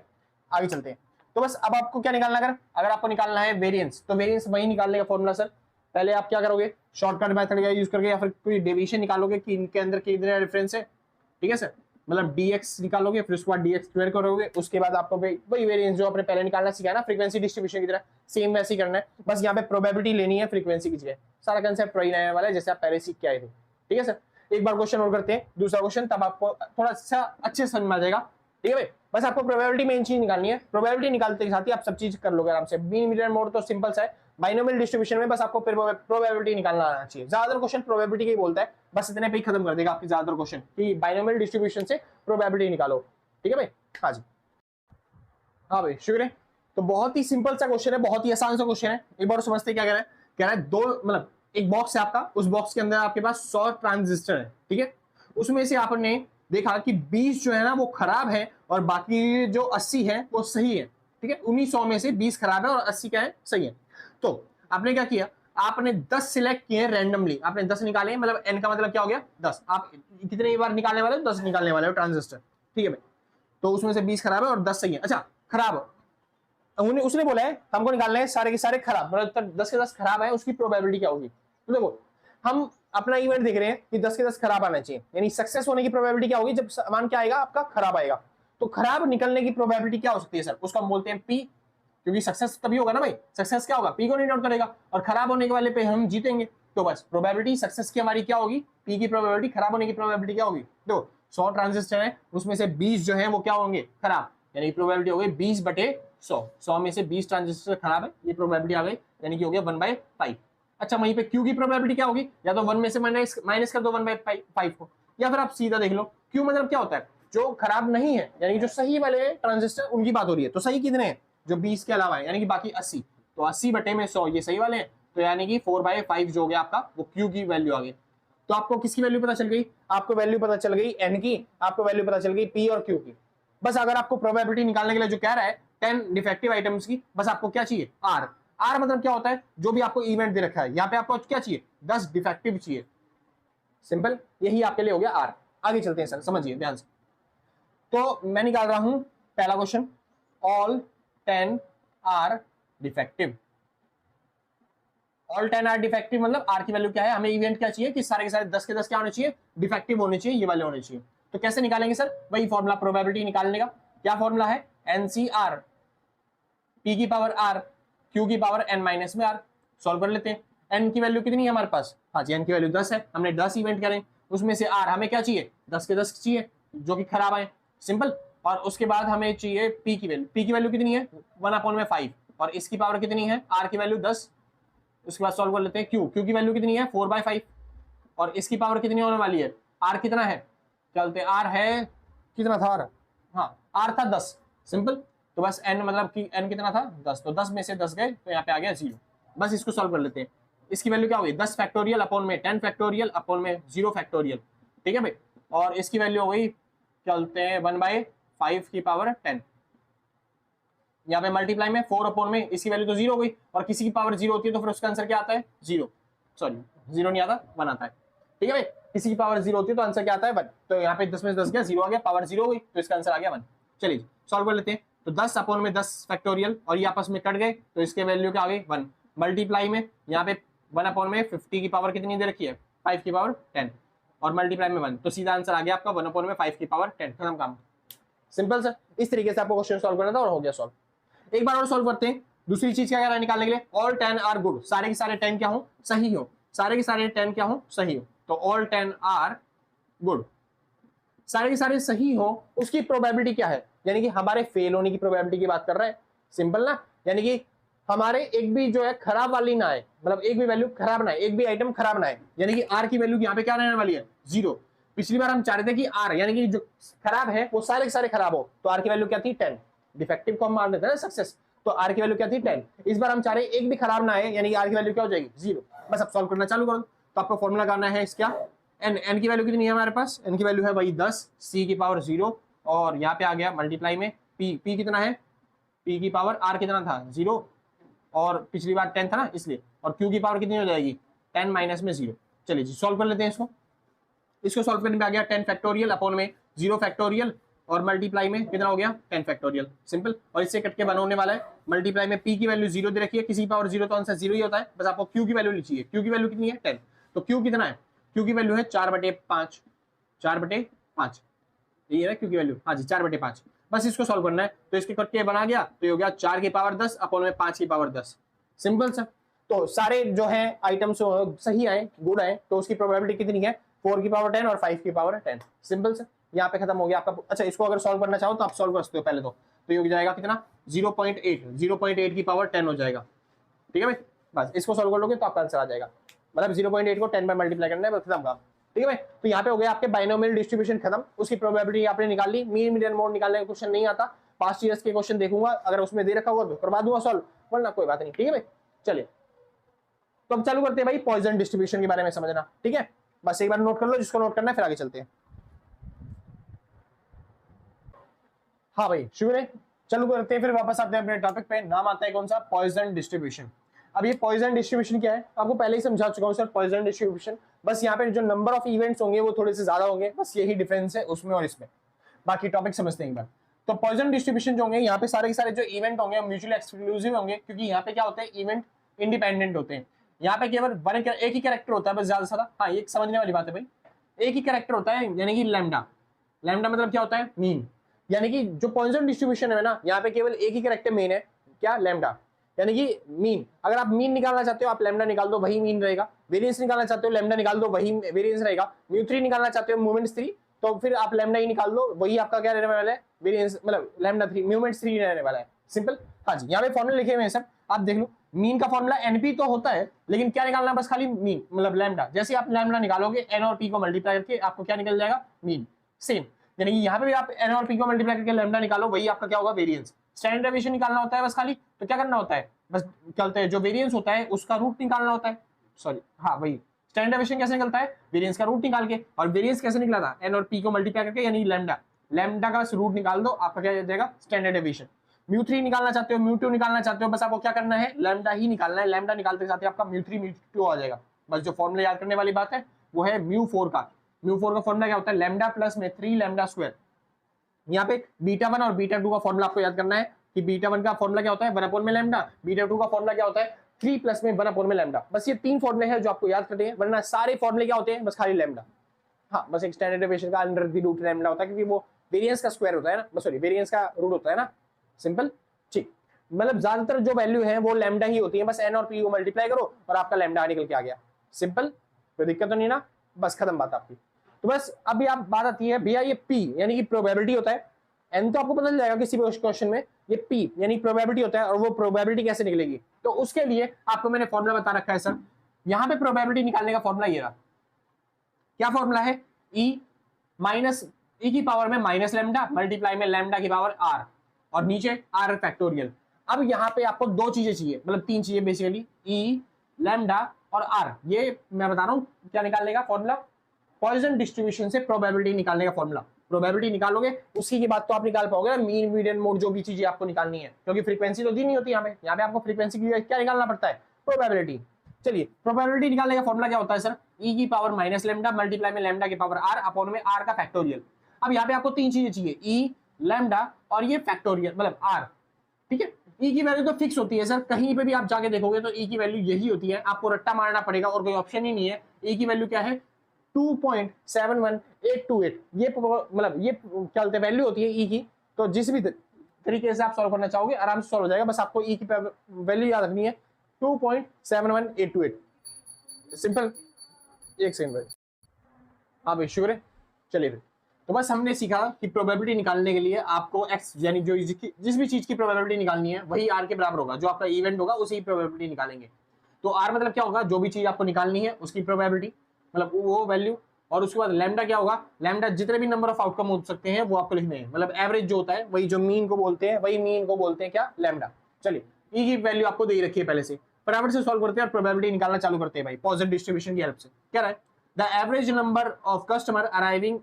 आगे चलते हैं। तो बस अब आपको क्या निकालना है, अगर आपको निकालना है वेरिएंस, तो वेरिएंस वही निकालने का फॉर्मूला सर। पहले आप क्या करोगे, शॉर्टकट मेथड का यूज करके, या फिर कोई डेविएशन निकालोगे कि इनके अंदर कितने डिफरेंस है, ठीक है सर। मतलब dx निकालोगे, फिर उसके बाद dx स्क्वायर करोगे, उसके बाद आपको वही वेरिएंस जो आपने पहले निकालना सीखा ना फ्रीक्वेंसी डिस्ट्रीब्यूशन की तरह, सेम वैसे ही करना है। बस यहाँ पे प्रोबेबिलिटी लेनी है फ्रीक्वेंसी की जगह। सारा कंसेप्ट वही रहने वाला है जैसे आप पहले सीख के आए थे, ठीक है सर। एक बार क्वेश्चन और करते हैं, दूसरा क्वेश्चन, तब आपको थोड़ा सा अच्छे से समझ आ जाएगा, ठीक है भाई। बस आपको प्रोबेबिलिटी मेन चीज निकालनी है। प्रोबेबिलिटी निकालते के साथ ही आप सब चीज कर लोगे आराम से। मीन मीडियन मोड तो सिंपल सा है, बाइनोमियल डिस्ट्रीब्यूशन में बस आपको प्रोबेबिलिटी निकालना आना चाहिए। ज्यादातर क्वेश्चन प्रोबेबिलिटी का ही बोलता है, बस इतने पे ही खत्म कर देगा आपकी ज्यादातर क्वेश्चन कि बाइनोमियल डिस्ट्रीब्यूशन से प्रोबेबिलिटी निकालो, ठीक है भाई। हाँ जी, हाँ भाई शुक्रिया। तो बहुत ही सिंपल सा क्वेश्चन है, बहुत ही आसान सा क्वेश्चन है। एक बार समझते क्या कह रहा है, दो मतलब एक बॉक्स है आपका, उस बॉक्स के अंदर आपके पास 100 ट्रांजिस्टर है, ठीक है। उसमें से आपने देखा कि 20 जो है ना वो खराब है, और बाकी जो 80 है वो सही है, ठीक है। उन्हीं 100 में से 20 खराब है और 80 क्या है, सही है। तो आपने क्या किया, आपने 10 सिलेक्ट किए रैंडमली, आपने 10 निकाले, मतलब n का मतलब क्या हो गया 10। आप कितने बार निकालने वाले हो, 10 निकालने वाले हो ट्रांजिस्टर, ठीक है भाई। तो उसमें से 20 खराब है और 10 सही है। अच्छा खराब, उसने बोला है हमको निकालना है सारे के सारे खराब, मतलब 10 के 10 खराब है, उसकी प्रोबेबिलिटी क्या होगी। तो देखो हम अपना इवेंट देख रहे हैं कि 10 के 10 खराब आना चाहिए, यानी सक्सेस होने की प्रोबेबिलिटी क्या होगी, जब सामान क्या आएगा आपका खराब आएगा। तो खराब निकलने की प्रोबेबिलिटी क्या हो सकती है सर, उसको हम बोलते हैं पी, क्योंकि सक्सेस तभी होगा ना भाई। सक्सेस क्या होगा, पी को नहीं नोट करेगा, और खराब होने के वाले पे हम जीतेंगे। तो बस प्रोबेबिलिटी सक्सेस की हमारी क्या होगी, पी की प्रोबेबिलिटी, खराब होने की प्रोबेबिलिटी क्या होगी। तो 100 ट्रांजिस्टर है, उसमें से 20 जो है वो क्या होंगे, खराब, यानी प्रोबेबिलिटी हो गई 20/100। 100 में से 20 ट्रांजिस्टर खराब है, ये प्रोबेबिलिटी आ गई, यानी कि हो गया 1/5। अच्छा वहीं पे क्यू की प्रोबेबिलिटी क्या होगी, या तो 1 में से माइनस कर दो 1/5 को, या फिर आप सीधा देख लो क्यू मतलब क्या होता है, जो खराब नहीं है, यानी जो सही वाले ट्रांजिस्टर उनकी बात हो रही है। तो सही कितने हैं, जो 20 के अलावा है, यानी कि बाकी 80। तो 80/100 ये सही वाले हैं, तो यानी कि 4/5 जो हो गया आपका, वो क्यू की वैल्यू आ गई। तो आपको किसकी वैल्यू पता चल गई, आपको वैल्यू पता चल गई एन की, आपको वैल्यू पता चल गई पी और क्यू की। बस अगर आपको प्रोबेबिलिटी निकालने के लिए जो कह रहा है 10 डिफेक्टिव आइटम्स की, बस आपको क्या चाहिए, आर। आर मतलब क्या होता है, जो भी आपको इवेंट दे रखा है, यहाँ पे आपको क्या चाहिए, 10 डिफेक्टिव चाहिए। सिंपल, यही आपके लिए हो गया आर। आगे चलते हैं सर, समझिए ध्यान से। तो मैं निकाल रहा हूं पहला question, all 10 are defective. All 10 are defective मतलब आर की वैल्यू क्या है, हमें इवेंट क्या चाहिए कि सारे के सारे 10 के 10 क्या होने चाहिए, डिफेक्टिव होने चाहिए, ये वाले होने चाहिए। तो कैसे निकालेंगे सर, वही फॉर्मूला प्रोबेबिलिटी निकालने का। क्या फॉर्मूला है, एनसीआर, पी की पावर आर, क्यू की पावर एन माइनस में आर। सॉल्व कर लेते हैं। एन की वैल्यू कितनी है हमारे पास, हाँ जी एन की वैल्यू 10 है, हमने 10 इवेंट करें, उसमें से आर हमें क्या चाहिए, 10 के 10 चाहिए जो कि खराब आए, सिंपल। और उसके बाद हमें चाहिए पी की वैल्यू, पी की वैल्यू कितनी है 1/5, और इसकी पावर कितनी है, आर की वैल्यू 10। उसके बाद सॉल्व कर लेते हैं क्यू, क्यू की वैल्यू कितनी है 4/5, और इसकी पावर कितनी होने वाली है, आर कितना है, चलते आर है कितना था आर, हाँ आर था 10, सिंपल। तो बस एन मतलब कि एन कितना था 10, तो 10 में से 10 गए, तो यहाँ पे आ गया 0। बस इसको सॉल्व कर लेते हैं। इसकी वैल्यू क्या होगी 10 फैक्टोरियल अपॉन में 10 फैक्टोरियल अपॉन में 0 फैक्टोरियल, ठीक है भाई। और इसकी वैल्यू हो गई चलते हैं 1/5 की पावर 10, यहाँ पे मल्टीप्लाई में 4 अपॉन में इसकी वैल्यू तो 0 हो गई, और किसी की पावर 0 होती है तो फिर उसका आंसर क्या आता है 0, सॉरी 0 नहीं आता 1 आता है, ठीक है भाई। किसी की पावर 0 होती है तो आंसर क्या आता है 1, तो यहाँ पे 10 में से 10 गया 0 आ गया, पावर 0 हो गई तो इसका आंसर आ गया 1। चलिए सॉल्व कर लेते हैं। तो 10 अपॉन में 10 फैक्टोरियल और ये आपस में कट गए तो इसके वैल्यू क्या आ गई 1, मल्टीप्लाई में यहाँ पे 1 अपॉन में 50 की पावर कितनी दे रखी है 5 की पावर 10 और मल्टीप्लाई में 1, तो सीधा आंसर आ गया आपका 1 अपॉन में 5 की पावर 10, खत्म काम। सिंपल सर, इस तरीके से आपको क्वेश्चन सॉल्व करना था और हो गया सॉल्व। एक बार और सॉल्व करते हैं। दूसरी चीज क्या है निकालने के लिए, ऑल 10 आर गुड, सारे के सारे 10 क्या हो सही हो, सारे के सारे 10 क्या हो सही हो, तो ऑल 10 आर गुड, सारे के सारे सही हो, उसकी प्रोबेबिलिटी क्या है, यानी कि हमारे फेल होने की प्रोबेबिलिटी की बात कर रहे हैं। सिंपल ना, यानी कि हमारे एक भी जो है खराब वाली ना आए, मतलब एक भी वैल्यू खराब ना आए, एक भी आइटम खराब ना आए, यानी कि आर की वैल्यू यहाँ पे क्या रहने वाली है 0। पिछली बार हम चाह रहे थे कि आर यानी कि जो खराब है वो सारे के सारे खराब हो, तो आर की वैल्यू क्या थी 10, डिफेक्टिव को हम मान देते हैं ना सक्सेस, तो आर की वैल्यू क्या थी 10। इस बार हम चाह रहे हैं एक भी खराब ना आए, यानी कि आर की वैल्यू क्या हो जाएगी 0। बस अब सॉल्व करना चालू करो। तो आपको फॉर्मूला करना है इसका, एन की वैल्यू कितनी है हमारे पास, एन की वैल्यू है भाई 10 सी की पावर 0, और यहाँ पे आ गया मल्टीप्लाई में पी कितना है, पी की पावर आर कितना था 0, और पिछली बार 10 था ना इसलिए, और क्यू की पावर कितनी हो जाएगी 10 माइनस में 0। चलिए जी सॉल्व कर लेते हैं इसको सॉल्व करने पे आ गया 10 फैक्टोरियल अपॉन में 0 फैक्टोरियल, और मल्टीप्लाई में कितना हो गया 10 फैक्टोरियल, सिंपल। और इससे कट के बना होने वाला है, मल्टीप्लाई में p की वैल्यू 0 दे रखी है, किसी की पावर 0 तो आंसर 0 ही होता है, बस आपको q की वैल्यू लिखिए, q की वैल्यू कितनी है 10, तो q कितना है, q की वैल्यू है 4/5, 4/5 यही है ना q की वैल्यू, हाँ जी 4/5। बस इसको सॉल्व करना है, तो इसके कट के बना गया तो ये हो गया 4 की पावर 10 अपॉन में 5 की पावर 10, सिंपल सर। तो सारे जो है आइटम्स सही आए, गुड आए, तो उसकी प्रोबेबिलिटी कितनी है 4 की पावर 10 और 5 की पावर 10, सिंपल सर। यहाँ पे खत्म हो गया आपका। अच्छा इसको अगर सॉल्व करना चाहो तो आप सॉल्व कर सकते हो पहले तो ये हो जाएगा कितना 0.8 की पावर 10 हो जाएगा, ठीक है भाई। बस इसको सॉल्व कर लोगे तो आपका आंसर आ जाएगा, मतलब 0.8 को 10 में मल्टीप्लाई करना है, बस खत्म काम, ठीक है भाई। तो यहाँ पे हो गया आपके बाइनोमियल डिस्ट्रीब्यूशन खत्म, उसकी प्रोबेबिलिटी आपने निकाल ली। मीन मीडियन मोड निकालने का क्वेश्चन नहीं आता, पास्ट ईयर्स के क्वेश्चन देखूंगा, अगर उसमें दे रखा होगा तो करवा दूंगा सॉल्व, वरना कोई बात नहीं, ठीक है भाई। चलिए तो अब चालू करते हैं भाई पॉइजन डिस्ट्रीब्यूशन के बारे में समझना, ठीक है। बस एक बार नोट कर लो जिसको नोट करना है, फिर आगे चलते हैं। हाँ भाई शुरू है, चलो करते हैं, फिर वापस आते हैं अपने टॉपिक पे। नाम आता है कौन सा, पॉइजन डिस्ट्रीब्यूशन। अब ये पॉइजन डिस्ट्रीब्यूशन क्या है आपको पहले ही समझा चुका हूँ सर, पॉइजन डिस्ट्रीब्यूशन बस यहाँ पे जो नंबर ऑफ इवेंट्स होंगे वो थोड़े से ज्यादा होंगे, बस यही डिफरेंस है उसमें और इसमें, बाकी टॉपिक समझते हैं एक बार। तो पॉइजन डिस्ट्रीब्यूशन जो होंगे यहाँ पे सारे के सारे जो इवेंट होंगे म्यूचुअली एक्सक्लूसिव होंगे, क्योंकि यहाँ पे क्या होता है इवेंट इंडिपेंडेंट होते हैं। यहाँ पे केवल एक ही कैरेक्टर होता है बस, ज्यादा से ज्यादा। हाँ ये समझने वाली बात है भाई, एक ही कैरेक्टर होता है, यानी कि लैम्डा। लैम्डा मतलब क्या होता है मीन, यानी कि जो पॉइजन डिस्ट्रीब्यूशन है ना यहाँ पे केवल एक ही कैरेक्टर मेन है, क्या लैम्डा, यानी कि मीन। अगर आप मीन निकालना चाहते हो आप लैम्डा निकाल दो, वही मीन रहेगा। वेरिएंस निकालना चाहते हो लैम्डा निकाल दो, वही वेरिएंस रहेगा। म्यू3 निकालना चाहते हो मूवमेंट 3, तो फिर आप लैम्डा ही निकाल दो, वही आपका क्या रहने वाला है वेरिएंस, मतलब लैम्डा 3 मूवमेंट 3 रहने वाला है, सिंपल। हाँ जी यहाँ पे फॉर्मूला लिखे हुए हैं सब, आप देख लो। मीन का फॉर्मूला एनपी तो होता है, लेकिन क्या निकालना है बस खाली मीन, मतलब लैम्डा। जैसे आप लैम्डा निकालोगे एन और पी को मल्टीप्लाई करके आपको क्या निकल जाएगा मीन, सेम। यानी कि यहाँ पे भी आप एन और पी को मल्टीप्लाई करके लैम्डा निकालो, वही आपका क्या होगा वेरिएंस। स्टैंडर्ड डेविएशन निकालना होता है बस खाली, तो क्या करना होता है बस चलते हैं, जो वेरिएंस होता है उसका रूट निकालना होता है, सॉरी हाँ वही स्टैंडर्ड डेविएशन कैसे निकलता है वेरिएंस का रूट निकाल के, और वेरिएंस कैसे निकला था एन और पी को मल्टीप्लाई करके, यानी लैम्डा। लैम्डा का बस रूट निकाल दो, आपका क्या जाएगा स्टैंडर्ड डेविएशन। म्यू3 निकालना चाहते हो म्यू2 निकालना चाहते हो, बस आपको क्या करना है लैम्डा ही निकालना है। लैम्डा निकालते साथ ही आपका म्यू3 म्यू2 आ जाएगा। बस जो फॉर्मूला याद करने वाली बात है वो है म्यू4 का। म्यू4 का फॉर्मूला क्या होता है लैम्डा प्लस में 3 लैम्डा स्क्वायर। यहाँ पे बीटा 1 और बीटा 2 का फॉर्मूला आपको याद करना है कि बीटा 1 का फॉर्मूला क्या होता है 1/में लैम्डा, बीटा 2 का फॉर्मूला क्या होता है 3 प्लस में 1/में लैम्डा। बस ये 3 फॉर्मूले हैं जो आपको याद करने हैं, वरना सारे फॉर्मूले क्या होते हैं बस खाली लैम्डा। हाँ बस एक स्टैंडर्ड डेविएशन का अंडर द रूट लैम्डा होता है, क्योंकि वो वेरिएंस का स्क्वायर होता है ना, सॉरी वेरिएंस का रूट होता है ना, सिंपल। ठीक, मतलब ज्यादातर जो वैल्यू है वो लैम्डा ही होती है, बस एन और पी को मल्टीप्लाई करो और आपका लैम्डा निकल के आ गया, सिंपल। कोई दिक्कत तो नहीं ना, बस खत्म बात आपकी। तो बस अभी आप बात आती है भैया ये पी यानी कि प्रोबेबिलिटी होता है, एन तो आपको पता चल जाएगा किसी भी क्वेश्चन में, ये पी यानी प्रोबेबिलिटी होता है, और वो प्रोबेबिलिटी कैसे निकलेगी तो उसके लिए आपको मैंने फॉर्मूला बता रखा है सर। यहाँ पे प्रोबेबिलिटी निकालने का फॉर्मूला ये रहा, क्या फॉर्मूला है ई माइनस ई की पावर में माइनस लैम्डा मल्टीप्लाई में लैम्डा की पावर आर, और नीचे आर फैक्टोरियल। अब यहाँ पे आपको दो चीजें चाहिए, मतलब 3 चीजें बेसिकली, ई लैम्डा और आर, ये मैं बता रहा हूँ क्या निकालने का फॉर्मूला, पॉइसन डिस्ट्रीब्यूशन से प्रोबेबिलिटी निकालने का फॉर्मूला। प्रोबेबिलिटी निकालोगे उसी की बात तो आप निकाल पाओगे ना, मीन मीडियन मोड जो भी चीजें आपको निकालनी है, क्योंकि फ्रीक्वेंसी तो दी नहीं होती यहाँ पे आपको फ्रीक्वेंसी की क्या निकालना पड़ता है, प्रोबेबिलिटी। चलिए प्रोबेबिलिटी निकालने का फॉर्मूला क्या होता है सर, ई की पावर माइनस लैम्डा मल्टीप्लाई में लैम्डा की पावर आर अपॉन में आर का फैक्टोरियल। अब यहाँ पे आपको तीन चीजें चाहिए, ई, लैम्डा और ये फैक्टोरियल मतलब आर, ठीक है। ई की वैल्यू तो फिक्स होती है सर, कहीं पे भी आप जाके देखोगे तो ई की वैल्यू यही होती है, आपको रट्टा मारना पड़ेगा और कोई ऑप्शन ही नहीं है। ई की वैल्यू क्या है 2.71828, ये मतलब ये क्या बोलते हैं वैल्यू होती है ई की। तो जिस भी तरीके से आप सॉल्व करना चाहोगे आराम से सॉल्व हो जाएगा, बस आपको ई की वैल्यू याद रखनी है 2.71828, सिंपल। एक सेकंड भाई, हाँ भाई शुक्र है। चलिए फिर, तो बस हमने सीखा कि प्रोबेबिलिटी निकालने के लिए आपको एक्स यानी जो जिस भी चीज की प्रोबेबिलिटी निकालनी है वही आर के बराबर होगा, जो आपका इवेंट होगा उसी प्रोबेबिलिटी निकालेंगे। तो आर मतलब क्या होगा, जो भी चीज आपको निकालनी है उसकी प्रोबेबिलिटी मतलब वो वैल्यू, और उसके बाद लैम्डा क्या होगा, लैम्डा जितने भी नंबर ऑफ आउटकम हो सकते हैं वो आपको लिखने हैं, मतलब एवरेज जो होता है वही जो मीन को बोलते हैं, वही मीन को बोलते हैं क्या, लैम्डा। चलिए ई की वैल्यू आपको दे ही रखी है पहले से, फटाफट से सॉल्व करते हैं और प्रोबेबिलिटी निकालना चालू करते हैं भाई पॉजिटिव डिस्ट्रीब्यूशन की हेल्प से। क्या रहा है, the average number of customer arriving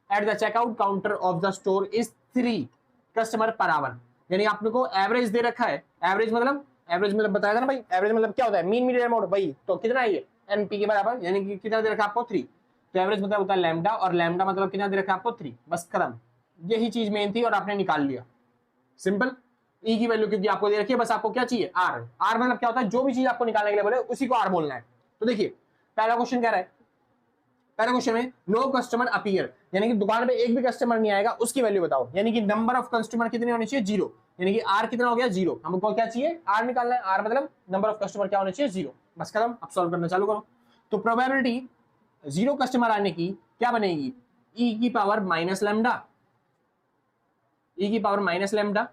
at the checkout counter of the store is 3 customer per hour, यानी आपने को एवरेज दे रखा है, एवरेज मतलब बताया था ना भाई, एवरेज मतलब क्या होता है, मीन मीडियन मोड, भाई तो कितना है ये एनपी के बराबर, यानी कि कितना दे रखा है आपको 3, तो एवरेज मतलब होता है लैम्डा, और लैम्डा मतलब कितना दे रखा है आपको 3, बस खत्म, यही चीज मेन थी और आपने निकाल लिया, सिंपल। ई की वैल्यू क्योंकि आपको दे रखी है, बस आपको क्या चाहिए आर, आर मतलब क्या होता है, जो भी चीज आपको निकालने के लिए बोले उसी को आर बोलना है। तो देखिए पहला क्वेश्चन क्या रहा है, पहले क्वेश्चन में नो कस्टमर अपीयर, यानी कि दुकान पे एक भी कस्टमर नहीं आएगा, उसकी वैल्यू बताओ, यानी कि नंबर ऑफ कस्टमर कितने होने चाहिए 0, यानी कि आर कितना हो गया 0, हमको क्या चाहिए आर निकालना है, आर मतलब नंबर ऑफ कस्टमर क्या होने चाहिए 0, बस खत्म। अब सॉल्व करना चालू करो, तो प्रोबेबिलिटी 0 कस्टमर आने की क्या बनेगी, ई की पावर माइनस लैम्डा, ई की पावर माइनस लैम्डा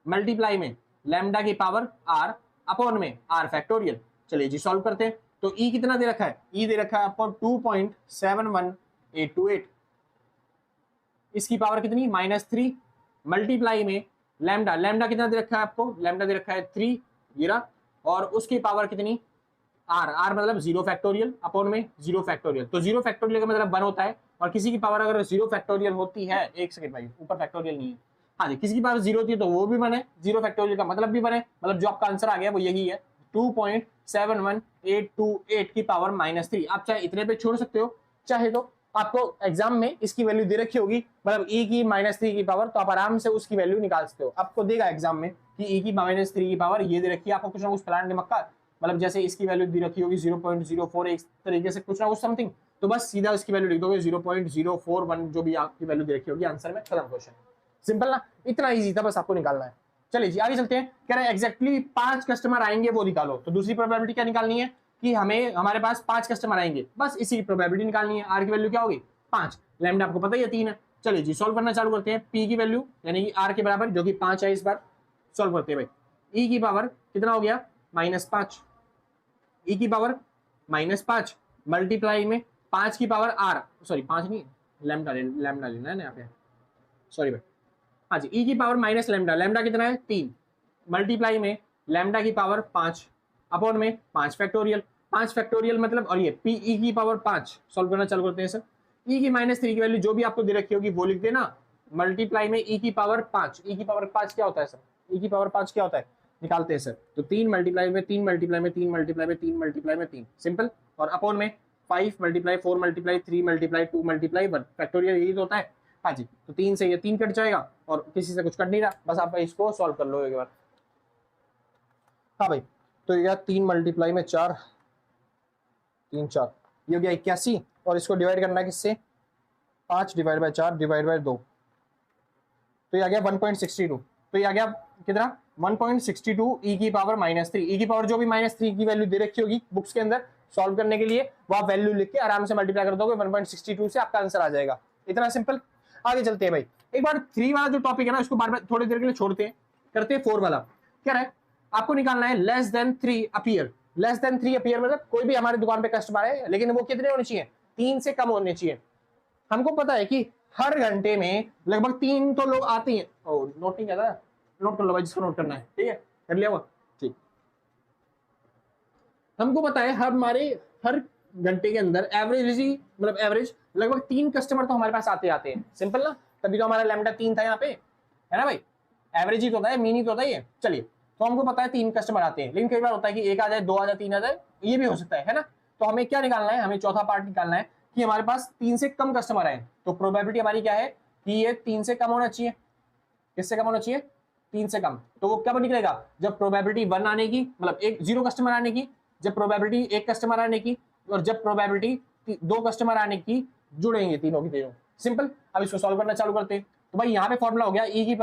मल्टीप्लाई में लैम्डा की पावर आर अपॉन में आर फैक्टोरियल। चलिए जी सॉल्व करते हैं, तो ई कितना दे रखा है, ई दे रखा है आपको 2.71828, इसकी पावर कितनी -3 मल्टीप्लाई में लैम्डा, लैम्डा कितना दे रखा है आपको, लैम्डा दे रखा है 3 ये रहा, और उसकी पावर कितनी आर, आर मतलब 0 फैक्टोरियल अपॉन में 0 फैक्टोरियल, तो 0 फैक्टोरियल का मतलब 1 होता है, और किसी की पावर अगर 0 फैक्टोरियल होती है, एक सेकंड भाई ऊपर फैक्टोरियल नहीं है, हाँ जी किसी की पावर 0 होती है तो वो भी बने, 0 फैक्टोरियल का मतलब भी बने, मतलब जो आपका आंसर आ गया वो यही है 2.71828 की पावर -3। आप चाहे इतने पे छोड़ सकते हो, चाहे तो आपको एग्जाम में इसकी वैल्यू दे रखी होगी, मतलब ई की -3 की पावर, तो आप आराम से उसकी वैल्यू निकाल सकते हो, आपको देगा एग्जाम में कि ई की -3 की पावर ये दे रखी है, आपको कुछ ना कुछ प्लान दिमाग का, मतलब जैसे इसकी वैल्यू दी रखी होगी 0.04 एक तरीके से कुछ ना कुछ समथिंग, तो बस सीधा इसकी वैल्यू लिख दोगे 0.041 जो भी आपकी वैल्यू दे रखी होगी आंसर में, खत्म क्वेश्चन, सिंपल ना, इतना इजी था, बस आपको निकालना है। चलिए जी आगे चलते हैं, कह रहे हैं एग्जैक्टली 5 कस्टमर आएंगे वो निकालो, तो दूसरी प्रोबेबिलिटी क्या निकालनी है कि हमारे पास 5 कस्टमर आएंगे, बस इसी की प्रोबेबिलिटी निकालनी है, आर की वैल्यू क्या होगी 5, लैम्डा आपको पता ही है 3 है। चलिए जी सॉल्व करना चालू करते हैं, पी की वैल्यू यानी कि आर के बराबर जो कि 5 है, इस बार सॉल्व करते हैं भाई, ई की पावर कितना हो गया -5, ई की पावर -5 मल्टीप्लाई में 5 की पावर आर, सॉरी 5 नहीं लैम्डा लेना है ना यहाँ पे, सॉरी भाई, हाँ जी ई की पावर माइनस लैम्डा, लैम्डा कितना है 3 मल्टीप्लाई में लैम्डा की पावर 5 अपॉन में 5 फैक्टोरियल, 5 फैक्टोरियल मतलब, और ये पी ई की पावर 5, सॉल्व करना चालू करते हैं सर, ई की -3 की वैल्यू जो भी आपको दे रखी होगी वो लिख देना, मल्टीप्लाई में ई की पावर 5, ई की पावर 5 क्या होता है सर, ई की पावर 5 क्या होता है निकालते हैं सर, तो 3 मल्टीप्लाई में 3 मल्टीप्लाई में 3 मल्टीप्लाई में 3 मल्टीप्लाई में 3, सिंपल, और अपॉन में 5 multiply 4 multiply 3 multiply 2 multiply 1 factorial, यही तो होता है। हाँ जी, तो 3 से ये 3 कट जाएगा और किसी से कुछ कट नहीं रहा, बस आप इसको सॉल्व कर लो एक बार। हाँ भाई, तो यह 3 मल्टीप्लाई में 4 3 4 ये हो गया 81, और इसको डिवाइड करना है किससे, 5 डिवाइड बाय 4 डिवाइड बाय 2, तो ये आ गया 1.62, तो ये आ गया कितना 1.62 ई की पावर -3, ई की पावर जो भी -3 की वैल्यू दे रखी होगी बुक्स के अंदर सॉल्व करने के लिए, वो आप वैल्यू लिख के आराम से मल्टीप्लाई कर दोगे 1.62 से आपका आंसर आ जाएगा, इतना सिंपल। आगे चलते हैं भाई, एक बार 3 वाला जो टॉपिक है ना इसको बार बार थोड़ी देर के लिए छोड़ते हैं, करते हैं 4 वाला। क्या है, आपको निकालना है less than 3 appear, less than 3 appear मतलब कोई भी हमारी दुकान पे कस्टमर है लेकिन वो कितने होने चाहिए, 3 से कम होने चाहिए। हमको पता है कि हर घंटे में लगभग 3 तो लोग आते हैं, नोट नहीं करता, नोट कर लो भाई जिसको नोट करना है, ठीक है कर लिया हुआ, ठीक। हमको पता है हमारे हर घंटे के अंदर एवरेज मतलब एवरेज लगभग 3 कस्टमर तो हमारे पास आते आते हैं। सिंपल ना, तभी तो हमारा लैम्डा 3 था यहाँ पे, है ना भाई। एवरेज ही तो होता है, मीन ही तो होता है ये। चलिए, तो हमको पता है 3 कस्टमर आते हैं, लेकिन कई बार होता है कि 1 आ जाए, 2 आ जाए, 3 आ जाए, ये भी हो सकता है ना। तो हमें क्या निकालना है, हमें चौथा पार्ट निकालना है कि हमारे पास 3 से कम कस्टमर आए। तो प्रोबेबिलिटी हमारी क्या है कि ये 3 से कम होना चाहिए। किससे कम होना चाहिए? 3 से कम। तो वो कब निकलेगा? जब प्रोबेबिलिटी 1 आने की, मतलब एक 0 कस्टमर आने की, जब प्रोबेबिलिटी 1 कस्टमर आने की, और जब प्रोबेबिलिटी 2 कस्टमर आने की जुड़ेंगे तीनों की तीनों। सिंपल। अब इसको सॉल्व करना चालू करते हैं। तो भाई यहाँ पे फॉर्मूला हो गया e की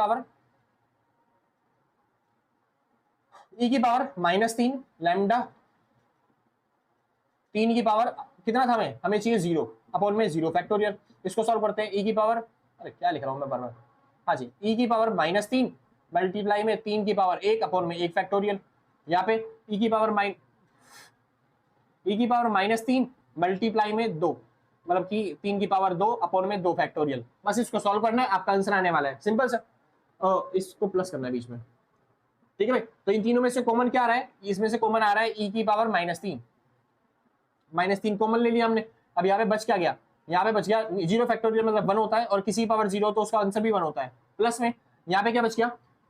पावर -3 लैम्डा 3 की पावर कितना था हमें चाहिए 0 अपॉन में 0 फैक्टोरियल। इसको सॉल्व करते हैं। e की पावर, अरे क्या लिख रहा हूं मैं बार बार, हाँ जी, e की पावर -3 मल्टीप्लाई में 3 की पावर 1 अपॉन में 1 फैक्टोरियल। यहाँ पे e की पावर -3 मल्टीप्लाई में 2, मतलब कि 3 की पावर 2 अपॉन में 2 फैक्टोरियल। बस इसको सॉल्व करना है, आपका आंसर आने वाला है। सिंपल सर, इसको प्लस करना है बीच में, ठीक है भाई। तो इन तीनों में से कॉमन क्या आ रहा है? इसमें से कॉमन आ रहा है e की पावर -3 कॉमन ले लिया हमने। अब यहाँ पे बच क्या गया? यहाँ पे बच गया 0 फैक्टोरियल, मतलब 1 होता है, और किसी पावर 0 तो उसका आंसर भी 1 होता है। प्लस में यहाँ पे क्या बच गया?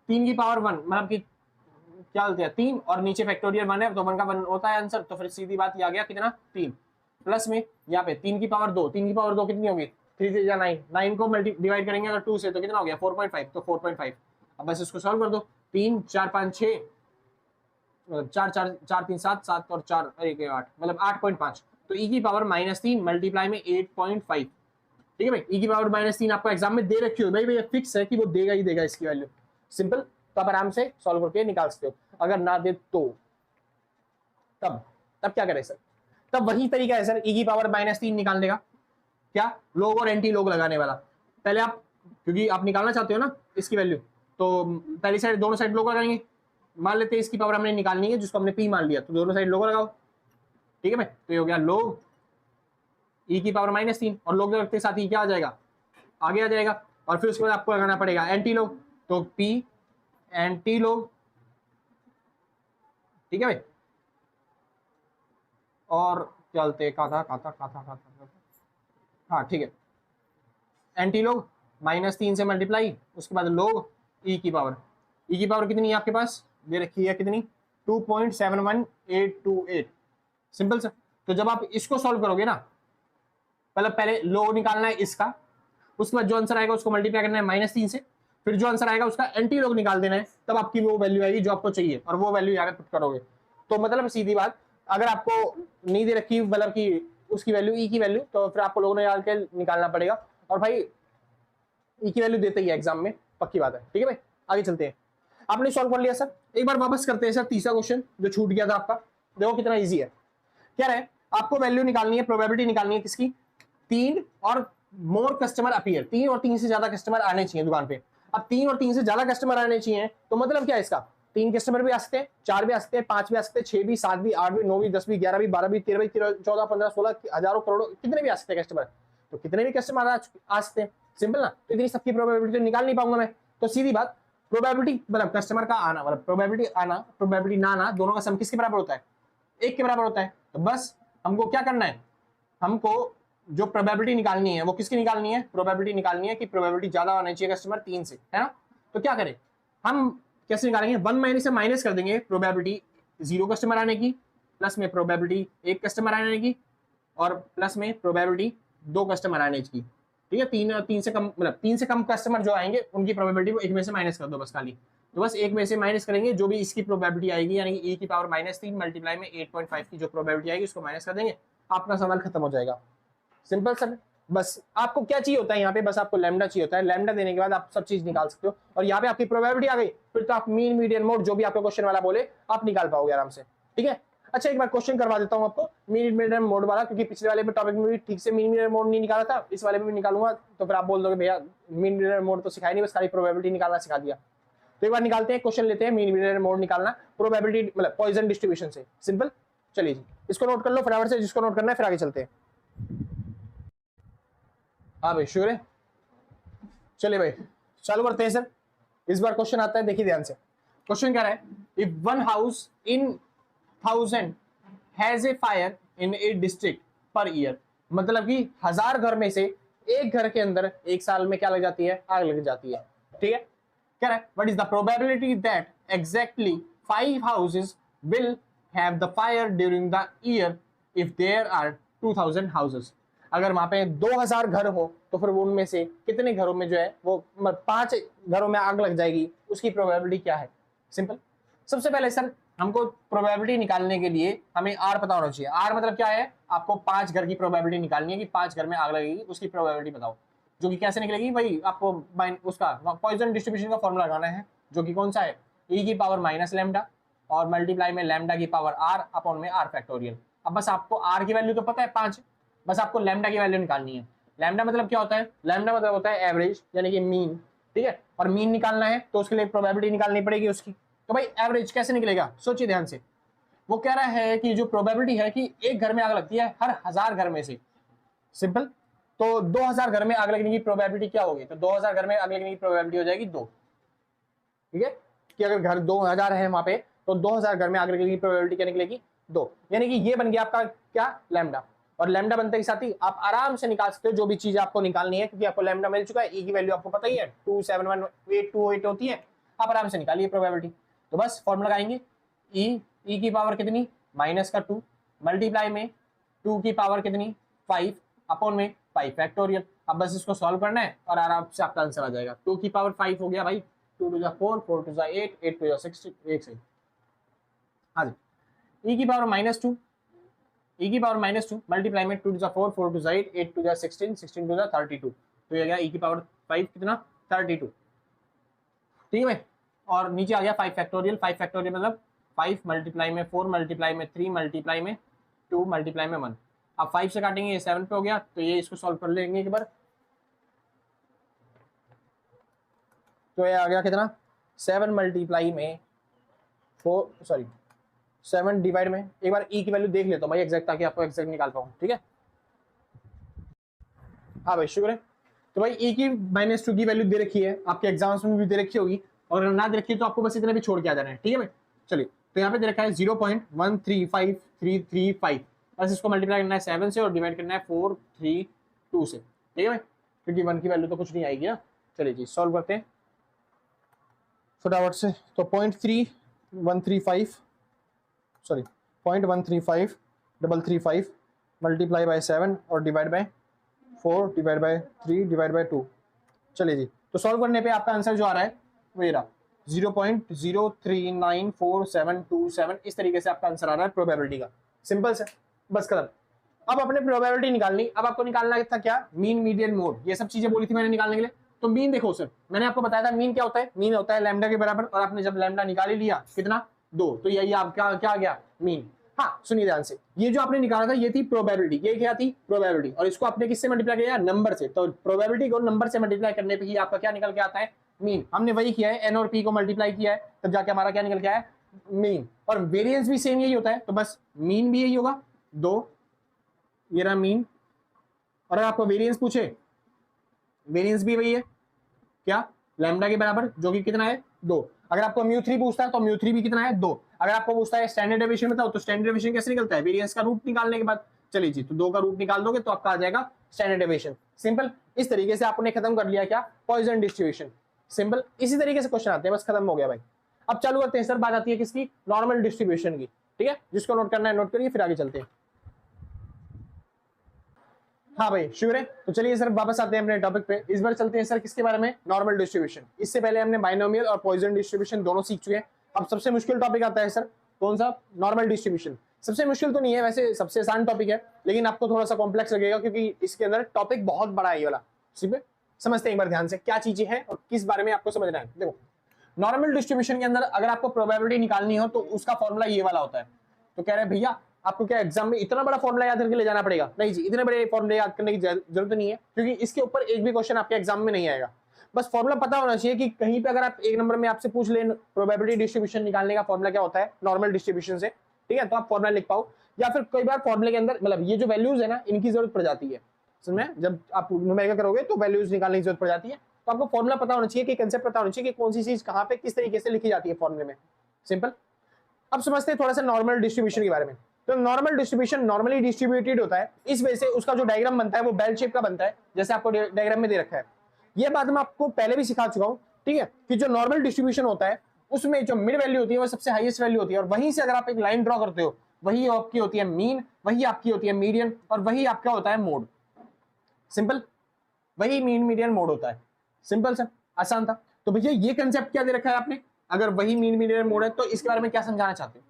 3 की पावर 1, मतलब कि क्या बोलते हैं 3, और नीचे फैक्टोरियल 1 है तो 1 का 1 होता है आंसर। तो फिर सीधी बात ये आ गया कितना? 3। प्लस में यहाँ पे 3 की पावर 2, 3 की पावर 2 कितनी होगी? 3 से या 9, 9 को डिवाइड करेंगे अगर 2 से तो कितना हो गया? 4.5। तो 4.5। अब बस इसको सॉल्व कर दो। 3 4 5 6, 4 4 4 3 7 7 और 4 1 8, मतलब 8.5। तो e की पावर -3 मल्टीप्लाई में 8.5, ठीक है भाई। e की पावर -3 आपको एग्जाम में दे रखी हो भाई, ये फिक्स है कि वो देगा ही देगा इसकी वैल्यू। सिंपल। तो आप आराम से सॉल्व करके निकाल सकते हो। अगर ना दे तो तब तब क्या करें सर? तब वही तरीका है सर, e की पावर -3 निकाल देगा। क्या? लोग और एंटी लोग लगाने वाला। पहले आप, क्योंकि आप निकालना चाहते हो ना इसकी वैल्यू, तो पहली साइड दोनों साइड लोग लगाएंगे। मान लेते हैं इसकी पावर हमने निकालनी है, जिसको हमने p मान लिया, तो दोनों साइड लोग लगाओ, ठीक है भाई। तो ये हो गया लोग e की पावर -3, और लोग रखते साथ ही क्या आ जाएगा? आगे आ जाएगा। और फिर उसके बाद आपको लगाना पड़ेगा एंटी लोग, तो p एंटी लोग, ठीक है भाई। और चलते हाँ ठीक है, एंटी लोग -3 से मल्टीप्लाई, उसके बाद लोग e की पावर कितनी है आपके पास? दे रखी है कितनी? 2.71828। Simple sir. तो जब आप इसको सॉल्व करोगे ना, मतलब पहले लोग निकालना है इसका, उसके बाद जो आंसर आएगा उसको मल्टीप्लाई करना है -3 से, फिर जो आंसर आएगा उसका एंटी लोग निकाल देना है, तब आपकी वो वैल्यू आएगी जो आपको चाहिए, और वो वैल्यू यहाँ पे पुट करोगे। तो मतलब सीधी बात, अगर आपको नहीं दे रखी मतलब कि उसकी वैल्यू ई की वैल्यू, तो फिर आपको लोगों ने डाल के निकालना पड़ेगा। और भाई ई की वैल्यू देते ही है एग्जाम में, पक्की बात है, ठीक है भाई। आगे चलते हैं। आपने सॉल्व कर लिया सर, एक बार वापस करते हैं सर तीसरा क्वेश्चन जो छूट गया था आपका। देखो कितना ईजी है। क्या है? आपको वैल्यू निकालनी है, प्रोबेबिलिटी निकालनी है किसकी? 3 और मोर कस्टमर अपीयर, 3 और 3 से ज्यादा कस्टमर आने चाहिए दुकान पे। अब 3 और 3 से ज्यादा कस्टमर आने चाहिए, तो मतलब क्या है इसका? 3 कस्टमर भी आ सकते हैं, 4 भी आ सकते हैं, 5 भी आ सकते हैं, 6 भी, 7 भी, 8 भी, 9 भी, 10 भी, 11 भी, 12 भी, 13 भी, 14 15 16, हजारों करोड़ों, कितने भी आ सकते हैं कस्टमर। तो कितने भी कस्टमर आ सकते हैं। सिंपल ना। तो इतनी सबकी प्रोबेबिलिटी तो निकाल नहीं पाऊंगा मैं। तो सीधी बात, प्रोबेबिलिटी मतलब कस्टमर का आना, मतलब प्रोबेबिलिटी आना, प्रोबेबिलिटी ना आना, दोनों का सम किसके बराबर होता है? 1 के बराबर होता है। तो बस हमको क्या करना है, हमको जो प्रोबेबिलिटी निकालनी है वो किसकी निकालनी है? प्रोबेबिलिटी निकालनी है कि प्रोबेबिलिटी ज्यादा आना चाहिए कस्टमर 3 से, है ना। तो क्या करें हम, कैसे निकालेंगे? 1 से माइनस कर देंगे प्रोबेबिलिटी 0 कस्टमर आने की, प्लस में प्रोबेबिलिटी 1 कस्टमर आने की, और प्लस में प्रोबेबिलिटी 2 कस्टमर आने की, ठीक है। 3 से कम, मतलब 3 से कम कस्टमर जो आएंगे उनकी प्रोबेबिलिटी को 1 में से माइनस कर दो बस खाली। तो बस 1 में से माइनस करेंगे, जो भी इसकी प्रोबेबिलिटी आएगी, यानी e की पावर -3 मल्टीप्लाई में 8.5 की जो प्रोबेबिलिटी आएगी उसको माइनस कर देंगे, आपका सवाल खत्म हो जाएगा। Simple sir. बस आपको क्या चाहिए होता है यहाँ पे? बस आपको लैम्डा चाहिए होता है। लैम्डा देने के बाद आप सब चीज निकाल सकते हो, और यहाँ पे आपकी प्रोबेबिलिटी आ गई, फिर तो आप मीन मीडियन मोड जो भी आपको क्वेश्चन वाला बोले आप निकाल पाओगे आराम से, ठीक है। अच्छा, एक बार क्वेश्चन करवा देता हूँ आपको मीन मीडियन मोड वाला, क्योंकि पिछले वाले टॉपिक में भी ठीक से मीन मीडियन मोड नहीं निकाला था, इस वाले में भी निकालूंगा, तो फिर आप बोल दोगे भैया मीन मीडियन मोड तो सिखाया नहीं, बस खाली प्रोबेबिलिटी निकालना सिखा दिया। तो एक बार निकालते हैं, क्वेश्चन लेते हैं मीन मीडियन मोड निकालना प्रोबेबिलिटी मतलब पॉइजन डिस्ट्रीब्यूशन से। सिंपल। चलिए जी, इसको नोट कर लो फटाफट से, जिसको नोट करना है, फिर आगे चलते हैं। हाँ भाई श्योर है। चलिए भाई चालू करते हैं सर। इस बार क्वेश्चन आता है, देखिए ध्यान से। क्वेश्चन क्या है? If one house in 1000 has a fire in A district per year, मतलब कि 1000 घर में से एक घर के अंदर एक साल में क्या लग जाती है, आग लग जाती है। ठीक है, कह रहा है what is the probability that exactly 5 houses will have the fire during the year if there are 2000 houses. अगर वहां पे 2000 घर हो तो फिर उनमें से कितने घरों में जो है वो 5 घरों में आग लग जाएगी, उसकी प्रोबेबिलिटी क्या है। सिंपल। सबसे पहले सर हमको प्रोबेबिलिटी निकालने के लिए हमें आर पता होना चाहिए। आर मतलब क्या है, आपको 5 घर की प्रोबेबिलिटी निकालनी है कि 5 घर में आग लगेगी, उसकी प्रोबेबिलिटी बताओ। जो कि कैसे निकलेगी भाई, आपको उसका पॉइजन डिस्ट्रीब्यूशन का फॉर्मूला लगाना है, जो कि कौन सा है, ई की पावर माइनस लैम्डा और मल्टीप्लाई में लैम्डा की पावर आर अपॉन में आर फैक्टोरियल। अब बस आपको आर की वैल्यू तो पता है 5, बस आपको लैम्डा की वैल्यू निकालनी है। लैम्डा मतलब क्या होता है, लैम्डा मतलब होता है एवरेज यानी कि मीन। ठीक है, और मीन निकालना है तो उसके लिए प्रोबेबिलिटी निकालनी पड़ेगी उसकी। तो भाई एवरेज कैसे निकलेगा, सोचिए ध्यान से। वो कह रहा है कि जो प्रोबेबिलिटी है कि एक घर में आग लगती है हर 1000 घर में से। सिंपल। तो 2000 घर में आग लगने की प्रोबेबिलिटी क्या होगी, तो 2000 घर में आग लगने की प्रोबेबिलिटी हो जाएगी 2। ठीक है, कि अगर घर 2000 है वहां पे तो 2000 घर में आग लगने की प्रोबेबिलिटी क्या निकलेगी, 2। यानी कि ये बन गया आपका क्या, लैम्डा। और लैम्डा बनते के साथ ही आप आराम से निकाल सकते हो जो भी चीज आपको निकालनी है, क्योंकि आपको लैम्डा मिल चुका है। ई की वैल्यू आपको पता ही है 27182 होती है, आप आराम से निकालिए प्रोबेबिलिटी। तो बस फॉर्मूला लगाएंगे, ई की पावर कितनी माइनस का 2 मल्टीप्लाई में 2 की पावर कितनी 5 अपॉन में 5 फैक्टोरियल। अब बस इसको सॉल्व करना है और आराम से आपका आंसर आ जाएगा। 2 की पावर 5 हो गया भाई, 2 टू 4 4 टू 8 8 टू 16 एक सही। हाँ जी, ई की पावर -2 ई की पावर -2 मल्टीप्लाई में 2 टू 4 4 टू 8 8 टू 16 16 टू 32। तो ये गया ई की पावर 5 कितना 32। ठीक है भाई, और नीचे आ गया 5 फैक्टोरियल। 5 फैक्टोरियल मतलब 5 मल्टीप्लाई में 4 मल्टीप्लाई में 3 मल्टीप्लाई में 2 मल्टीप्लाई में 1। अब 5 से काटेंगे ये 7 पे हो गया, तो ये इसको सॉल्व कर लेंगे एक बार। तो ये आ गया कितना 7 मल्टीप्लाई में 4 सॉरी 7 डिवाइड में, एक बार ई की वैल्यू देख लेता हूँ भाई एग्जैक्ट, ताकि आपको एग्जैक्ट निकाल पाऊँ। ठीक है, हाँ भाई शुक्र है। तो भाई ई की -2 की वैल्यू दे रखी है, आपके एग्जाम्स में भी दे रखी होगी, और अगर ना दे रखी है तो आपको बस इतना भी छोड़ के आ जाना है। ठीक है भाई, चलिए तो यहाँ पे दे रखा है 0.135335, बस इसको मल्टीप्लाई करना है 7 से और डिवाइड करना है 432 से। ठीक है भाई, क्योंकि 1 की वैल्यू तो कुछ नहीं आएगी ना। चलिए जी सॉल्व करते हैं फटाफट से। तो 0.1335 मल्टीप्लाई बाय 7 और divide by 4 divide by 3 divide by 2। चलिए जी, तो सॉल्व करने पे आपका आंसर जो आ रहा है वो ये रहा 0.03947727। इस तरीके से आपका आंसर आ रहा है प्रोबेबिलिटी का। सिंपल से, बस खत्म। अब अपने प्रोबेबिलिटी निकालनी, अब आपको निकालना था क्या, मीन मीडियन मोड, ये सब चीजें बोली थी मैंने निकालने के लिए। तो मीन देखो सर, मैंने आपको बताया था मीन क्या होता है, मीन होता है लैम्डा के बराबर, और आपने जब लैम्डा निकाल ही लिया कितना 2, तो यही आपका क्या आ गया मीन। हाँ सुनिए ध्यान से, ये जो आपने निकाला था ये थी प्रोबेबिलिटी, ये क्या थी प्रोबेबिलिटी, और इसको आपने किससे मल्टीप्लाई किया, नंबर से। तो प्रोबेबिलिटी को नंबर से मल्टीप्लाई करने पे ही आपका क्या निकल के आता है, मीन। हमने वही किया है, एन और पी को मल्टीप्लाई किया है, तब जाके हमारा क्या निकल के आया, मीन। और वेरिएंस भी सेम यही होता है, तो बस मीन भी यही होगा 2, ये रहा मीन। और अगर आपको वेरिएंस पूछे, वेरिएंस भी वही है क्या, लैम्डा के बराबर, जो कि कितना है 2। अगर आपको μ3 पूछता है तो μ3 भी कितना है 2। अगर आपको पूछता है स्टैंडर्ड डेविएशन बताओ, तो स्टैंडर्ड डेविएशन कैसे निकलता है, वेरिएंस का रूट निकालने के बाद। चलिए जी, तो 2 का रूट निकाल दोगे तो आपका आ जाएगा स्टैंडर्ड डेविएशन। सिंपल। इस तरीके से आपने खत्म कर लिया क्या, पॉइजन डिस्ट्रीब्यूशन। सिंपल, इसी तरीके से क्वेश्चन आते हैं, बस खत्म हो गया भाई। अब चालू करते हैं सर, बात आती है किसकी, नॉर्मल डिस्ट्रीब्यूशन की। ठीक है, जिसको नोट करना है नोट करिए, फिर आगे चलते हैं। हाँ भाई शुक्र है। तो चलिए सर वापस आते हैं अपने टॉपिक पे। इस बार चलते हैं सर किसके बारे में, नॉर्मल डिस्ट्रीब्यूशन। इससे पहले हमने बाइनोमियल और पॉइजन डिस्ट्रीब्यूशन दोनों सीख चुके हैं। अब सबसे मुश्किल टॉपिक आता है सर, कौन सा, नॉर्मल डिस्ट्रीब्यूशन। सबसे मुश्किल तो नहीं है वैसे, सबसे आसान टॉपिक है, लेकिन आपको थोड़ा सा कॉम्प्लेक्स लगेगा क्योंकि इसके अंदर टॉपिक बहुत बड़ा है ये वाला। सिर्फ समझते हैं एक बार ध्यान से क्या चीजें हैं और किस बारे में आपको समझना है। देखो नॉर्मल डिस्ट्रीब्यूशन के अंदर अगर आपको प्रोबेबिलिटी निकालनी हो तो उसका फॉर्मूला ये वाला होता है। तो कह रहे हैं भैया आपको क्या एग्जाम में इतना बड़ा फॉर्मूला याद करके ले जाना पड़ेगा, नहीं जी, इतने बड़े फॉर्मूले याद करने की जरूरत नहीं है, क्योंकि इसके ऊपर एक भी क्वेश्चन आपके एग्जाम में नहीं आएगा। बस फॉर्मूला पता होना चाहिए कि कहीं पे अगर आप एक नंबर में आपसे पूछ ले प्रोबेबिलिटी डिस्ट्रीब्यूशन निकालने का फॉर्मूला क्या होता है नॉर्मल डिस्ट्रीब्यूशन से, ठीक है, तो आप फॉर्मूला लिख पाओ। या फिर कई बार फॉर्मूले के अंदर मतलब ये जो वैल्यूज है ना, इनकी जरूरत पड़ जाती है, समझ में, जब आप न्यूमेरिकल करोगे तो वैल्यूज निकालने की जरूरत पड़ जाती है। तो आपको फॉर्मूला पता होना चाहिए कि कंसेप्ट पता होना चाहिए कि कौन सी चीज कहाँ पे किस तरीके से लिखी जाती है फॉर्मूले में। सिंपल। अब समझते हैं थोड़ा सा नॉर्मल डिस्ट्रीब्यूशन के बारे में। तो नॉर्मल डिस्ट्रीब्यूशन नॉर्मली डिस्ट्रीब्यूटेड होता है, इस वजह से उसका जो डायग्राम बनता है वो बेल शेप का बनता है, जैसे आपको डायग्राम में दे रखा है। ये बात मैं आपको पहले भी सिखा चुका हूं, ठीक है, कि जो नॉर्मल डिस्ट्रीब्यूशन होता है उसमें जो मिड वैल्यू होती है वो सबसे हाईएस्ट वैल्यू होती है, और वहीं से अगर आप एक लाइन ड्रॉ करते हो वही आपकी होती है मीन, वही आपकी होती है मीडियन, और वही आपका होता है मोड। सिंपल, वही मीन मीडियन मोड होता है। सिंपल सा, आसान था। तो भैया ये कंसेप्ट क्या दे रखा है आपने, अगर वही मीन मीडियन मोड है तो इसके बारे में क्या समझाना चाहते हो?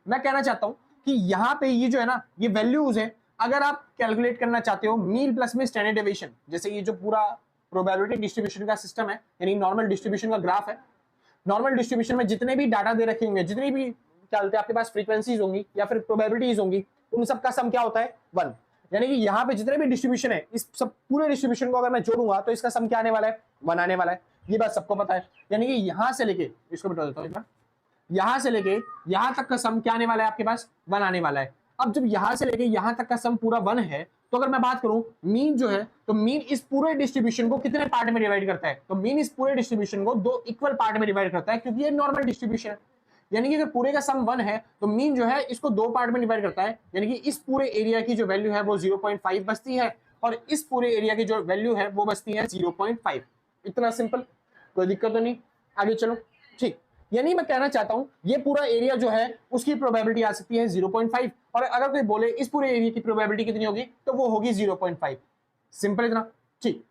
मैं कहना चाहता हूं कि यहाँ पे ये जो है ना, ये वैल्यूज है, अगर आप कैलकुलेट करना चाहते हो मीन प्लस में स्टैंडर्ड डेविएशन, जैसे ये जो पूरा प्रोबेबिलिटी डिस्ट्रीब्यूशन का सिस्टम है, यानी नॉर्मल डिस्ट्रीब्यूशन का ग्राफ है, नॉर्मल डिस्ट्रीब्यूशन में जितने भी डाटा दे रखे होंगे, जितनी भी क्या बोलते हैं आपके पास फ्रीक्वेंसीज होंगी या फिर प्रोबेबिलिटीज होंगी, उन सबका सम क्या होता है 1। यानी कि यहाँ पे जितने भी डिस्ट्रीब्यूशन है, इस सब पूरे डिस्ट्रीब्यूशन को अगर मैं जोड़ूंगा तो इसका सम क्या आने वाला है, 1 आने वाला है। ये बात सबको पता है। यानी कि यहाँ से लेके, इसको बता देता हूँ, यहाँ से लेके यहाँ तक का सम क्या आने वाला है आपके पास, 1 आने वाला है। अब जब यहाँ से लेके यहाँ तक का सम पूरा 1 है, तो अगर मैं बात करूं मीन जो है, तो मीन इस पूरे डिस्ट्रीब्यूशन को कितने पार्ट में डिवाइड करता है, तो मीन इस पूरे डिस्ट्रीब्यूशन को 2 इक्वल पार्ट में डिवाइड करता है, क्योंकि ये नॉर्मल डिस्ट्रीब्यूशन है। यानी कि अगर पूरे का सम 1 है तो मीन जो है इसको 2 पार्ट में डिवाइड करता है, यानी कि इस पूरे एरिया की जो वैल्यू है वो 0.5 बचती है, और इस पूरे एरिया की जो वैल्यू है वो बचती है 0.5। इतना सिंपल, कोई दिक्कत तो नहीं। आगे चलो, ठीक। यानी मैं कहना चाहता हूं ये पूरा एरिया जो है उसकी प्रोबेबिलिटी आ सकती है 0.5, और अगर कोई बोले इस पूरे एरिया की प्रोबेबिलिटी कितनी होगी, तो वो होगी 0.5। सिंपल इतना, ठीक।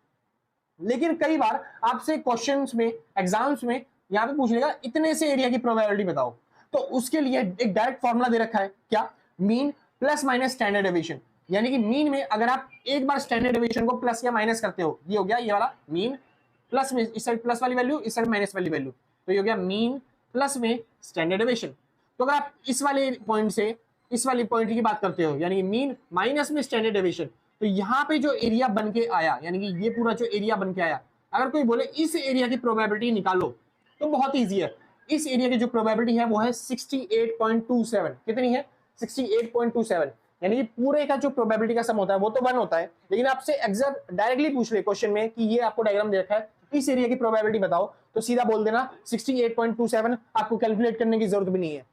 लेकिन कई बार आपसे क्वेश्चंस में, एग्जाम्स में यहाँ पे पूछ लेगा इतने से एरिया की प्रोबेबिलिटी बताओ, तो उसके लिए एक डायरेक्ट फॉर्मूला दे रखा है, क्या, mean plus minus standard deviation. यानी कि मीन में अगर आप एक बार स्टैंडर्ड डेविएशन को प्लस या माइनस करते हो, ये हो गया ये वाला मीन, प्लस में इस साइड प्लस वाली वैल्यू, इस साइड माइनस वाली वैल्यू, तो ये हो गया मीन प्लस में स्टैंडर्ड डेविएशन। तो अगर आप इस वाले पॉइंट से इस वाली पॉइंट की बात करते हो, यानी कि मीन माइनस में स्टैंडर्ड डेविएशन, तो यहाँ पे जो एरिया बन के आया, यानी कि ये पूरा जो एरिया बन के आया, अगर कोई बोले इस एरिया की प्रोबेबिलिटी निकालो, तो बहुत ईजी है। इस एरिया की जो प्रोबेबिलिटी है वो है 68.27। कितनी है, 68.27। यानी कि पूरे का जो प्रोबेबिलिटी का सम होता है वो तो 1 होता है, लेकिन आपसे एग्जैक्ट डायरेक्टली पूछ ले क्वेश्चन में कि ये आपको डायग्राम दे रखा है, इस एरिया की प्रोबेबिलिटी बताओ, तो सीधा बोल देना 68.27, आपको कैलकुलेट करने की जरूरत भी नहीं है।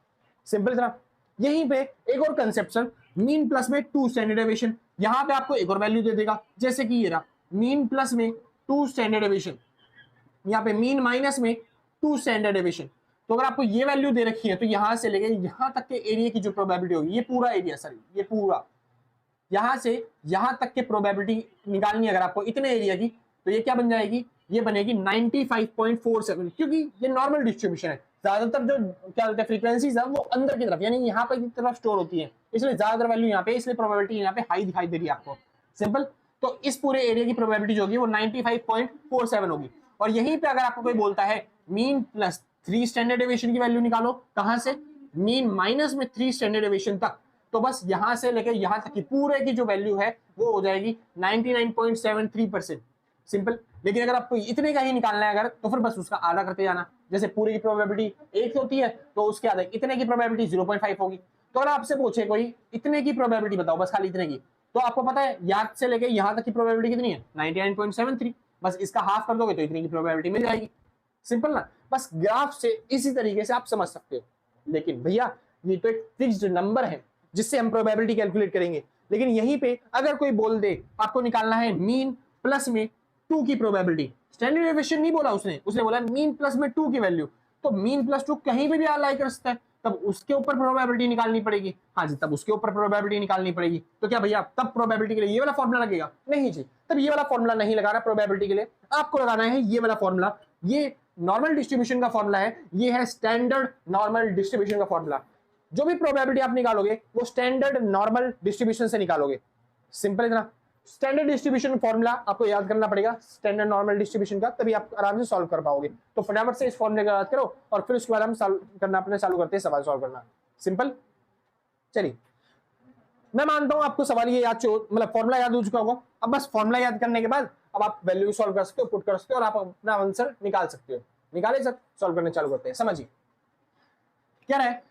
सिंपल था। यहीं पे एक और कंसेप्शन, मीन प्लस में 2 स्टैंडर्ड डेविएशन, यहां पे आपको एक और वैल्यू दे देगा, जैसे कि ये रहा मीन प्लस में 2 स्टैंडर्ड डेविएशन, यहाँ पे मीन माइनस में 2 स्टैंडर्ड डेविएशन। तो अगर आपको ये वैल्यू दे रखी है, तो यहां से लेके यहां तक के एरिया की जो प्रोबेबिलिटी होगी, ये पूरा एरिया, सॉरी ये पूरा यहां से यहां तक के प्रोबेबिलिटी निकालनी है अगर आपको इतने एरिया की, तो ये क्या बन जाएगी, ये बनेगी 95.47, क्योंकि ये नॉर्मल डिस्ट्रीब्यूशन है। ज्यादातर जो क्या बोलते हैं फ्रीक्वेंसीज है वो अंदर की तरफ, यानी यहाँ पर की तरफ स्टोर होती है, इसलिए ज्यादातर वैल्यू यहाँ पे, इसलिए प्रोबेबिलिटी यहाँ पे हाई दिखाई दे रही है आपको। सिंपल। तो इस पूरे एरिया की प्रोबेबिलिटी जो होगी वो 95.47 होगी। और यहीं पे अगर आपको कोई बोलता है मीन प्लस 3 स्टैंडर्ड डेविएशन की वैल्यू निकालो, कहां से, मीन माइनस में 3 स्टैंडर्ड डेविएशन तक, तो बस यहां से लेकर यहां तक की पूरे की जो वैल्यू है वो हो जाएगी 99.73%। सिंपल। लेकिन अगर आपको इतने का ही निकालना है अगर, तो फिर बस उसका आधा करते जाना, जैसे पूरे की प्रोबेबिलिटी 1 होती है तो उसके आधा, इतने की प्रोबेबिलिटी 0.5 होगी। तो अगर आपसे पूछे कोई इतने की प्रोबेबिलिटी बताओ, बस खाली इतने की, तो आपको पता है यहाँ से लेके यहाँ तक की प्रोबेबिलिटी कितनी है, 99.73, बस इसका हाफ कर दोगे तो इतनी की प्रोबेबिलिटी मिल जाएगी। सिंपल ना। बस ग्राफ से इसी तरीके से आप समझ सकते हो। लेकिन भैया ये तो एक फिक्स्ड नंबर है जिससे हम प्रोबेबिलिटी कैलकुलेट करेंगे, लेकिन यहीं पे अगर कोई बोल दे आपको निकालना है मीन प्लस में 2 की प्रोबेबिलिटी, स्टैंडर्ड डेविएशन नहीं बोला उसने बोला मीन प्लस में 2 की वैल्यू, तो मीन प्लस 2 कहीं पे भी अप्लाई कर सकता है, तब उसके ऊपर प्रोबेबिलिटी निकालनी पड़ेगी। हाँ जी, तब उसके ऊपर प्रोबेबिलिटी निकालनी पड़ेगी। तो क्या भैया तब प्रोबेबिलिटी के लिए ये वाला फॉर्मूला लगेगा? नहीं जी, तब ये वाला फॉर्मूला नहीं लगाना प्रोबेबिलिटी के लिए, आपको लगाना है ये वाला फॉर्मूला। ये नॉर्मल डिस्ट्रीब्यूशन का फॉर्मूला है, ये है स्टैंडर्ड नॉर्मल डिस्ट्रीब्यूशन का फॉर्मूला। जो भी प्रोबेबिलिटी आप निकालोगे वो स्टैंडर्ड नॉर्मल डिस्ट्रीब्यूशन से निकालोगे। सिंपल इतना। स्टैंडर्ड डिस्ट्रीब्यूशन फॉर्मूला आपको याद करना पड़ेगा, स्टैंडर्ड नॉर्मल डिस्ट्रीब्यूशन का, तभी आप आराम से सॉल्व कर पाओगे। तो फटाफट से इस फॉर्मूले का याद करो और फिर उसके बाद हम सॉल्व करना अपने चालू करते हैं, सवाल सॉल्व करना। सिंपल। चलिए, मैं मानता हूं आपको सवाल ये याद, मतलब फॉर्मूला याद हो चुका होगा। अब बस फॉर्मूला याद करने के बाद अब आप वैल्यू सॉल्व कर सकते हो, पुट कर सकते हो और आप अपना आंसर निकाल सकते हो। निकाले सर, सॉल्व करने चालू करते हैं। समझिए क्या है,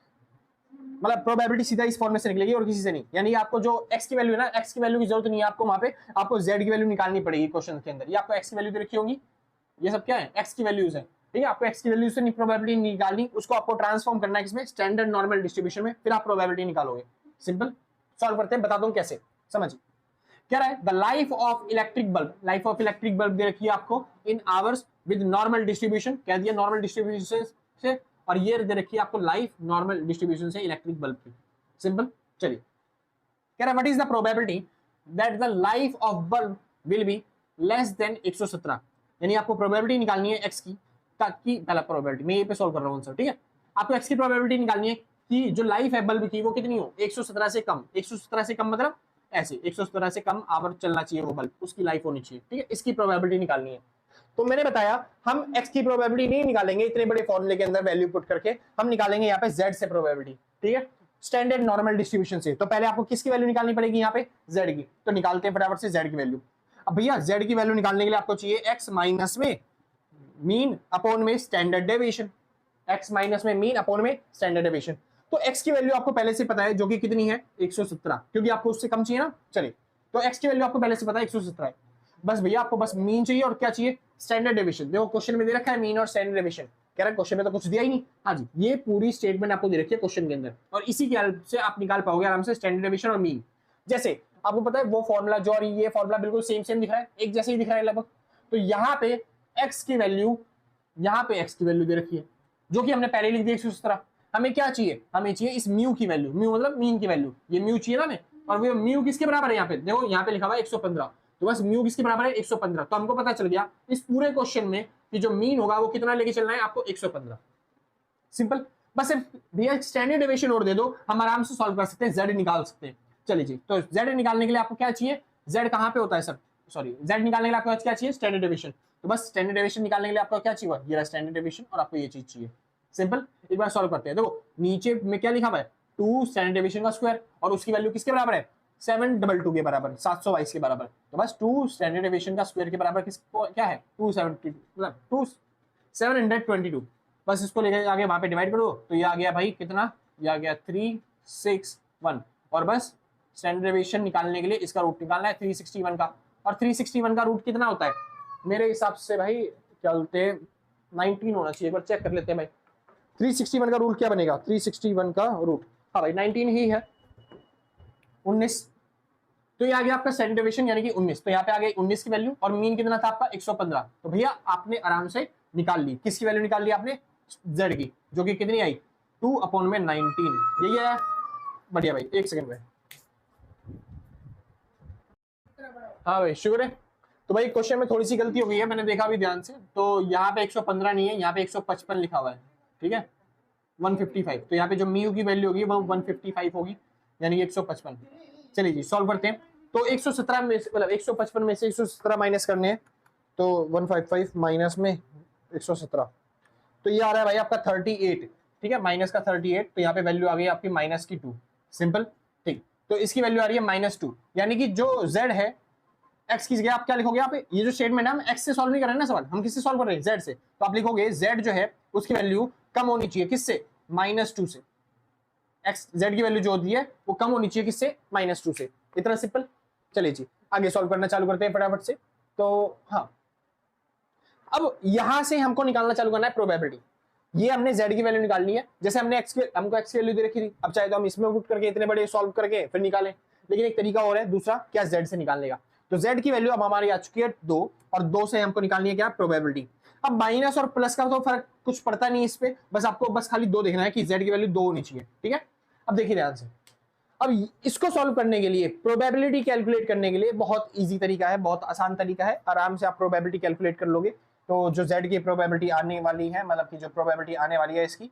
मतलब प्रोबेबिलिटी सीधा इस फॉर्म में से निकलेगी और किसी से नहीं। यानी आपको जो x की वैल्यू है ना, x की वैल्यू की जरूरत नहीं है आपको, वहां पे आपको z की वैल्यू निकालनी पड़ेगी क्वेश्चन के अंदर। ये आपको x की वैल्यू दे रखी होगी, ये सब क्या है, x की वैल्यूज है, ठीक है। आपको x की वैल्यू से प्रोबेबिलिटी निकालनी, उसको आपको ट्रांसफॉर्म करना है किसमें, स्टैंडर्ड नॉर्मल डिस्ट्रीब्यूशन में, फिर आप प्रोबेबिलिटी निकालोगे। सिंपल, सॉल्व करते हैं, बताता हूं कैसे, समझिए। क्या रहा है, the life of electric bulb, life of electric bulb दे रखी है आपको in hours with normal distribution, कह दिया नॉर्मल डिस्ट्रीब्यूशन से, और ये दे रखी है आपको लाइफ नॉर्मल डिस्ट्रीब्यूशन से इलेक्ट्रिक बल्ब की। सिंपल, चलिए कह रहा है what is the probability that the life of bulb will be less than 117, यानी आपको प्रोबेबिलिटी निकालनी है एक्स की, ताकि पहला प्रोबेबिलिटी मैं ये पे सॉल्व कर रहा हूं आंसर, ठीक है। आपको एक्स की प्रोबेबिलिटी निकालनी है कि जो लाइफ है बल्ब की वो कितनी हो, 117 से कम, 117 से कम मतलब ऐसे 117 से कम आवर चलना चाहिए वो बल्ब, उसकी लाइफ होनी चाहिए, ठीक है। इसकी प्रोबेबिलिटी निकालनी है। तो मैंने बताया हम एक्स की प्रोबेबिलिटी नहीं निकालेंगे इतने बड़े फॉर्मूले के अंदर वैल्यू पुट करके, हम निकालेंगे यहाँ पे जेड से प्रोबेबिलिटी, ठीक है, स्टैंडर्ड नॉर्मल डिस्ट्रीब्यूशन से। तो पहले आपको किसकी वैल्यू निकालनी पड़ेगी यहाँ पे, जेड की। तो निकालते हैं फटाफट से जेड की वैल्यू। अब भैया जेड की वैल्यू निकालने के लिए आपको चाहिए एक्स माइनस में मीन अपॉन में स्टैंडर्ड डेविएशन, एक्स माइनस में मीन अपॉन में स्टैंडर्ड डेविएशन। तो एक्स की वैल्यू आपको पहले से पता है जो कि कितनी है 117, क्योंकि आपको उससे कम चाहिए ना। चलिए तो एक्स की वैल्यू आपको पहले से पता है 117 है, बस भैया आपको बस मीन चाहिए और क्या चाहिए, स्टैंडर्ड डेविएशन। देखो क्वेश्चन में दे रखा है मीन और स्टैंडर्ड डेविएशन, कह रहा है क्वेश्चन में तो कुछ दिया ही नहीं। हाँ जी, ये पूरी स्टेटमेंट आपको दे रखी है क्वेश्चन के अंदर, और इसी की हेल्प से आप निकाल पाओगे आराम से स्टैंडर्ड डेविएशन और मीन। जैसे आपको पता है वो फॉर्मूला जो और ये फॉर्मूला बिल्कुल सेम सेम दिख रहा है, एक जैसे ही दिख रहा है लगभग। तो यहाँ पे एक्स की वैल्यू, यहाँ पे एक्स की वैल्यू दे रखी है जो कि हमने पहले लिख दी 117। हमें क्या चाहिए, हमें चाहिए इस म्यू की वैल्यू, म्यू मतलब मीन की वैल्यू, ये म्यू चाहिए ना हमें, और वो म्यू किसके बराबर है यहाँ पे, देखो यहाँ पे लिखा हुआ है 115, तो बस म्यू किसके बराबर है 115। तो हमको पता चल गया इस पूरे क्वेश्चन में कि जो मीन होगा वो कितना लेके चलना है आपको 115। सिंपल, बस भैया स्टैंडर्ड डेविएशन और दे दो, हम आराम से सॉल्व कर सकते हैं, जेड निकाल सकते हैं। चलिए जी, तो जेड निकालने के लिए आपको क्या चाहिए, जेड कहाँ पे होता है सर, सॉरी जेड निकालने के लिए आपको क्या चाहिए, स्टैंडर्ड डेविएशन। तो बस स्टैंडर्ड डेविएशन निकालने के लिए आपको क्या चाहिए, ये स्टैंडर्ड डेविएशन और आपको ये चीज चाहिए। सिंपल, एक बार सॉल्व करते हैं। देखो नीचे में क्या लिखा हुआ है 2 स्टैंडर्ड डेविएशन का स्क्वायर, और उसकी वैल्यू किसके बराबर है 722 के बराबर, 722 के बराबर। तो बस 2 स्टैंडर्ड डेविएशन का स्क्वायर के बराबर किसको क्या है 270 मतलब 722। बस इसको लेकर आगे वहां पे डिवाइड करो, तो ये आ गया भाई कितना, ये आ गया 361, और बस स्टैंडर्ड डेविएशन निकालने के लिए इसका रूट निकालना है 361 का, और 361 का रूट कितना होता है मेरे हिसाब से भाई चलते 19 होना चाहिए, एक बार चेक कर लेते हैं भाई 361 का रूट क्या बनेगा, 361 का रूट, हाँ भाई 19 ही है, 19। तो ये आ गया आपका स्टैंडर्ड डेविएशन यानी कि 19, तो यहाँ पे आ गई 19 की वैल्यू, और मीन कितना था आपका 115। तो भैया आपने आराम से निकाल ली, किसकी वैल्यू निकाल ली आपने, जेड की, जो कि कितनी आई 2/19, यही है। बढ़िया भाई, एक सेकंड में, हाँ भाई शुक्र है। तो भाई क्वेश्चन में थोड़ी सी गलती हो गई है, मैंने देखा भी ध्यान से, तो यहाँ पे 115 नहीं है, यहाँ पे 155 लिखा हुआ है, ठीक है 155। तो यहाँ पे जो म्यू की वैल्यू होगी वो 155 होगी, यानी कि 155। चलिए जी सॉल्व करते हैं। तो 117 में मतलब 155 में से 117 माइनस करने हैं, तो 155 माइनस में 117, तो ये आ रहा है भाई आपका 38, ठीक है माइनस का 38। तो यहाँ पे वैल्यू आ गई आपकी माइनस की 2। सिंपल, ठीक। तो इसकी वैल्यू आ रही है -2, यानी कि जो z है x की जगह आप क्या लिखोगे, आप ये जो स्टेटमेंट है हम x से सॉल्व नहीं कर रहे हैं ना सवाल, हम किससे सॉल्व कर रहे हैं z से। तो आप लिखोगे z जो है उसकी वैल्यू कम होनी चाहिए किससे, -2 से। x z की वैल्यू जो होती है वो कम होनी चाहिए किससे, -2 से। इतना सिंपल। चलिए जी आगे सॉल्व करना चालू करते हैं फटाफट से। तो हाँ, अब यहां से हमको निकालना चालू करना है प्रोबेबिलिटी। ये हमने z की वैल्यू निकालनी है, जैसे हमने हमको x की वैल्यू दे रखी थी, अब चाहे तो हम इसमें पुट करके इतने बड़े सॉल्व करके फिर निकालें, लेकिन एक तरीका और है दूसरा, क्या z से निकालने का। तो z की वैल्यू अब हमारी आ चुकी है 2, और 2 से हमको निकालनी है क्या, प्रोबेबिलिटी। अब माइनस और प्लस का तो फर्क कुछ पड़ता नहीं इस पे, बस आपको बस खाली 2 देखना है कि z की वैल्यू 2 होनी चाहिए, ठीक है। अब देखिए ध्यान से, अब इसको सॉल्व करने के लिए, प्रोबेबिलिटी कैलकुलेट करने के लिए बहुत इजी तरीका है, बहुत आसान तरीका है, आराम से आप प्रोबेबिलिटी कैलकुलेट कर लोगे। तो जो z की प्रोबेबिलिटी आने वाली है, मतलब कि जो प्रोबेबिलिटी आने वाली है इसकी,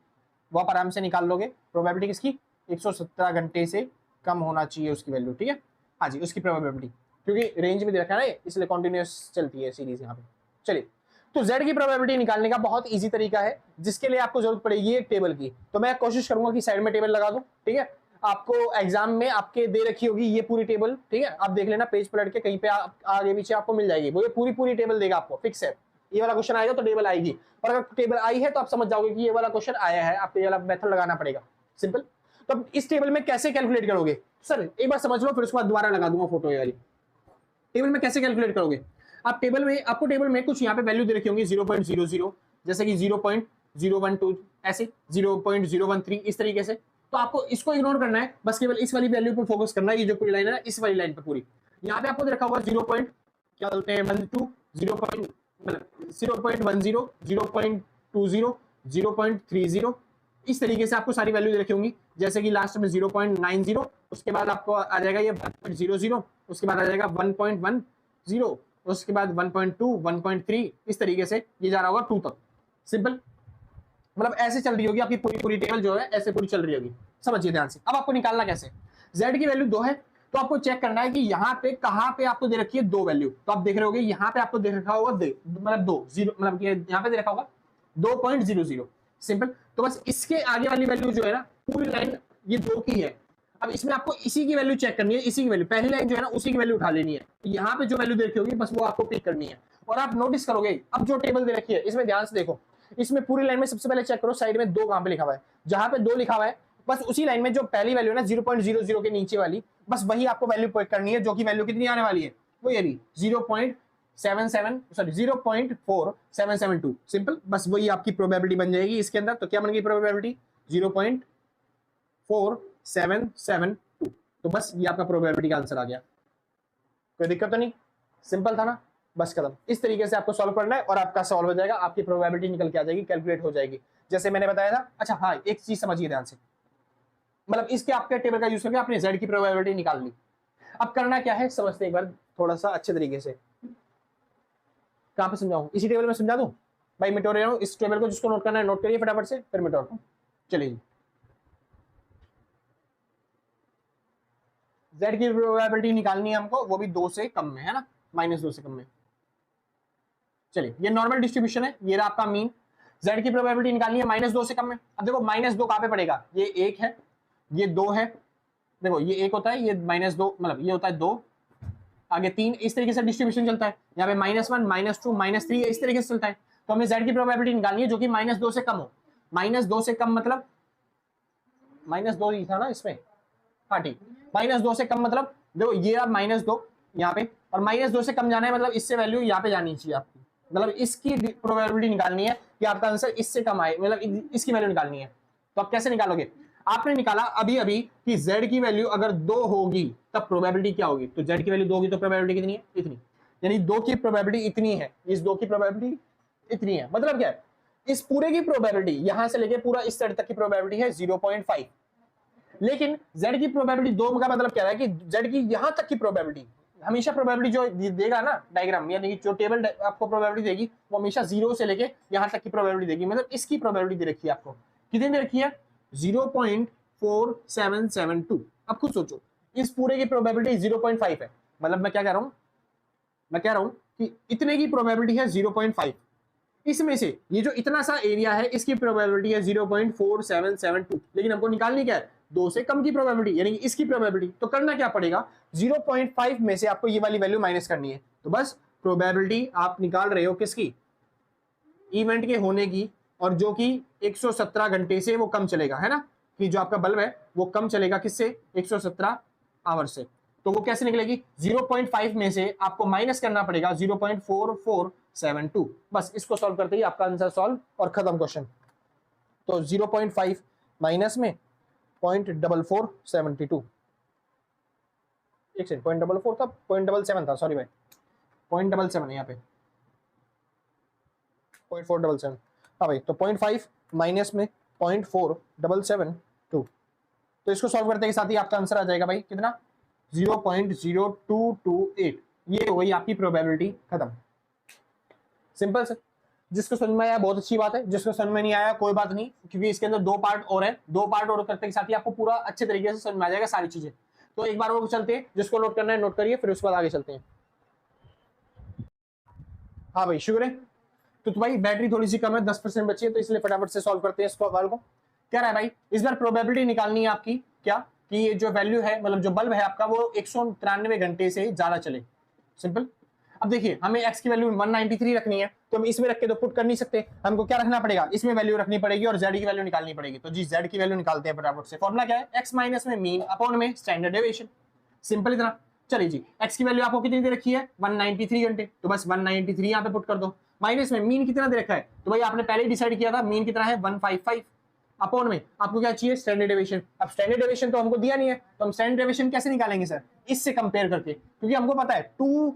वो आप आराम से निकाल लोगे। प्रोबेबिलिटी किसकी, 117 घंटे से कम होना चाहिए उसकी वैल्यू, ठीक है। हाँ जी, उसकी प्रोबेबिलिटी, क्योंकि रेंज में दे रखा है ना इसलिए कॉन्टिन्यूस चलती है सीरीज यहाँ पे। चलिए, तो z की प्रोबेबिलिटी निकालने का बहुत इजी तरीका है, जिसके लिए आपको जरूरत पड़ेगी एक टेबल की। तो मैं कोशिश करूंगा कि साइड में टेबल लगा दूं, ठीक है। आपको एग्जाम में आपके दे रखी होगी ये पूरी टेबल, ठीक है। आप देख लेना पेज पलट के, कहीं पे आगे पीछे आपको मिल जाएगी, वो ये पूरी टेबल देगा आपको, फिक्स है। ये वाला क्वेश्चन आएगा तो टेबल आएगी, और अगर टेबल आई है तो आप समझ जाओगे कि ये वाला क्वेश्चन आया है, आपको ये वाला मेथड लगाना पड़ेगा। सिंपल। तो अब इस टेबल में कैसे कैलकुलेट करोगे सर, एक बार समझ लो, फिर उसके बाद दोबारा लगा दूंगा फोटो ये वाली। टेबल में कैसे कैलकुलेट करोगे, आप टेबल में, आपको टेबल में कुछ यहाँ पे वैल्यू दे रखी होंगी 0.00, जैसे कि 0.012, ऐसे 0.013, इस तरीके से तो आपको इसको इग्नोर करना है, बस केवल इस वाली वैल्यू पर फोकस करना है। ये जो पूरी लाइन है ना, इस वाली लाइन पर पूरी, यहाँ पे आपको रखा हुआ 0 पॉइंट क्या बोलते हैं 12, 0 पॉइंट मतलब 0.10, 0.20, 0.30, इस तरीके से आपको सारी वैल्यू रखी होंगी। जैसे कि लास्ट में 0.90, उसके बाद आपको आ जाएगा ये 1.00, उसके बाद आ जाएगा 1.10, उसके बाद 1.2, 1.3, इस तरीके से ये जा रहा होगा 2 तक। सिंपल, मतलब ऐसे चल रही होगी आपकी पूरी पूरी टेबल जो है, ऐसे पूरी चल रही होगी। समझिए ध्यान से। अब आपको निकालना कैसे, z की वैल्यू 2 है, तो आपको चेक करना है कि यहाँ पे कहाँ पे आपको दे रखी है 2 वैल्यू। तो आप देख रहे होगे यहाँ पे आपको दे रखा होगा मतलब 2 0, मतलब यहाँ पे दे रखा होगा 2.00। सिंपल, तो बस इसके आगे वाली वैल्यू जो है ना, पूरी लाइन ये 2 की है। अब इसमें आपको इसी की वैल्यू चेक करनी है, इसी की वैल्यू, पहली लाइन जो है ना उसी की वैल्यू उठा लेनी है। यहाँ पे जो वैल्यू दे रखी होगी बस वो आपको पिक करनी है। और आप नोटिस करोगे अब जो टेबल दे रखी है इसमें ध्यान से देखो, इसमें पूरी लाइन में सबसे पहले चेक करो साइड में 2 कहां पे लिखा हुआ है। जहां पे 2 लिखा हुआ है बस उसी लाइन में जो पहली वैल्यू है ना 0.00 के नीचे वाली, बस वही आपको वैल्यू पिक करनी है, जो कि वैल्यू कितनी आने वाली है वो ये रही 0.4772। सिंपल, बस वही आपकी प्रोबेबिलिटी बन जाएगी इसके अंदर। तो क्या बन गई प्रोबेबिलिटी 0.4772। तो बस ये आपका प्रोबेबिलिटी का आंसर आ गया। कोई दिक्कत तो नहीं, सिंपल था ना, बस खत्म। इस तरीके से आपको सॉल्व करना है और आपका सॉल्व हो जाएगा, आपकी प्रोबेबिलिटी निकल के आ जाएगी, कैलकुलेट हो जाएगी जैसे मैंने बताया था। अच्छा हाँ, एक चीज समझिए ध्यान से, मतलब इसके आपके टेबल का यूज करके आपने z की प्रोबेबिलिटी निकाल ली। अब करना क्या है समझते एक बार थोड़ा सा अच्छे तरीके से। कहां पे समझाऊं, इसी टेबल में समझा दूं भाई, मिटो रहा हूं इस टेबल को, जिसको नोट करना है नोट करिए फटाफट से, फिर मिटो रहा हूं। चलिए, z की प्रोबेबिलिटी निकालनी है हमको, वो भी 2 से कम में, है ना, -2 से कम में। चलिए, ये नॉर्मल डिस्ट्रीब्यूशन है, ये रहा आपका मीन। z की प्रोबेबिलिटी निकालनी है -2 से कम में। अब देखो -2 कहां पे पड़ेगा, ये 1 है, ये 2 है, देखो ये 1 होता है, ये -2 मतलब ये होता है 2, आगे 3, इस तरीके से डिस्ट्रीब्यूशन चलता है। यहाँ पे -1, -2, -3 इस तरीके से चलता है। तो हमें z की प्रोबेबिलिटी निकालनी है जो कि -2 से कम हो। -2 से कम मतलब -2 ही था ना इसमें, हाँ ठीक, -2 से कम मतलब देखो ये अब -2 यहाँ पे, और -2 से कम जाना है मतलब इससे वैल्यू यहाँ पे जानी चाहिए आपकी, मतलब इसकी प्रोबेबिलिटी निकालनी है कि आपका आंसर इससे कम आए, मतलब इसकी वैल्यू निकालनी है। तो आप कैसे निकालोगे, आपने निकाला अभी अभी कि z की वैल्यू अगर 2 होगी तब प्रोबेबिलिटी क्या होगी, तो z की वैल्यू 2 होगी तो प्रोबेबिलिटी कितनी है, इतनी, यानी 2 की प्रोबेबिलिटी इतनी है, इस 2 की प्रोबेबिलिटी इतनी है। मतलब क्या है, इस पूरे की प्रोबेबिलिटी यहां से लेके पूरा इस साइड तक की प्रोबेबिलिटी है 0.5, लेकिन z की प्रोबेबिलिटी 2 का मतलब क्या है कि z की यहां तक की प्रोबेबिलिटी, हमेशा प्रोबेबिलिटी जो देगा ना डायग्राम, यानी जो टेबल आपको प्रोबेबिलिटी देगी वो हमेशा 0 से लेके यहां तक की प्रोबेबिलिटी देगी। मतलब इसकी प्रोबेबिलिटी दे रखी है आपको, कितनी दे रखी है 0.4772। अब खुद सोचो, इस पूरे की प्रोबेबिलिटी 0.5 है, मतलब मैं क्या कह रहा हूं, मैं कह रहा हूं कि इतने की प्रोबेबिलिटी है 0.5, इसमें से ये जो इतना सा एरिया है इसकी प्रोबेबिलिटी है 0.4772, लेकिन हमको निकालनी क्या है 2 से कम की प्रोबेबिलिटी, यानी इसकी प्रोबेबिलिटी। तो करना क्या पड़ेगा, 0.5 में से आपको ये वाली वैल्यू माइनस करनी है। तो बस प्रोबेबिलिटी आप निकाल रहे हो किसकी, इवेंट के होने की, और जो कि 117 घंटे से वो कम चलेगा, है ना, कि जो आपका बल्ब है वो कम चलेगा किससे, 117 आवर से। तो वो कैसे निकलेगी, 0.5 में से आपको माइनस करना पड़ेगा 0.4472। बस इसको सॉल्व करते ही आपका आंसर सॉल्व और खत्म क्वेश्चन। तो 0.5 माइनस में 0.4472, एक सेकंड 0.44 था, 0.77 था, सॉरी भाई 0.77 है यहाँ पे 0.477। हाँ भाई, तो 0.5 माइनस में 0.4772, तो इसको सॉल्व करते के साथ ही आपका आंसर आ जाएगा भाई कितना, 0.0228। ये हो गई आपकी प्रोबेबिलिटी, खत्म। सिंपल सर, जिसको समझ में आया बहुत अच्छी बात है, जिसको समझ में नहीं आया कोई बात नहीं, क्योंकि इसके अंदर 2 पार्ट और है, 2 पार्ट और करते के साथ ही आपको पूरा अच्छे तरीके से समझ में आ जाएगा सारी चीजें। तो एक बार वो चलते हैं, जिसको नोट करना है नोट करिए, फिर उसके बाद आगे चलते हैं। हाँ भाई शुक्र है। तो भाई बैटरी थोड़ी सी कम है, 10% बची है, तो इसलिए फटाफट से सॉल्व करते हैं इस सवाल को। क्या रहा है भाई, इस बार प्रोबेबिलिटी निकालनी है आपकी क्या, कि ये जो वैल्यू है, मतलब जो बल्ब है आपका वो 193 घंटे से ज्यादा चले। सिंपल। अब देखिए हमें x की वैल्यू 193 रखनी है, तो हम इसमें रख के तो पुट कर नहीं सकते, हमको क्या रखना पड़ेगा, इसमें वैल्यू रखनी पड़ेगी और z की वैल्यू निकालनी पड़ेगी। तो जी z की वैल्यू निकालते हैं फटाफट से। फॉर्मूला क्या है, x माइनस में मीन अपॉन में स्टैंडर्ड डेविएशन। सिंपल इतना। चलिए जी, x की वैल्यू आपको कितनी दे रखी है 193 घंटे, तो बस 193 यहाँ पे पुट कर दो। माइनस में मीन कितना दे रखा है, तो भाई आपने पहले ही डिसाइड किया था मीन कितना है 155। अपॉन में आपको क्या चाहिए, स्टैंडर्ड डेविएशन। अब स्टैंडर्ड डेविएशन तो हमको दिया नहीं है, तो हम स्टैंडर्ड डेविएशन कैसे निकालेंगे सर, इससे कंपेयर करके, क्योंकि हमको पता है 2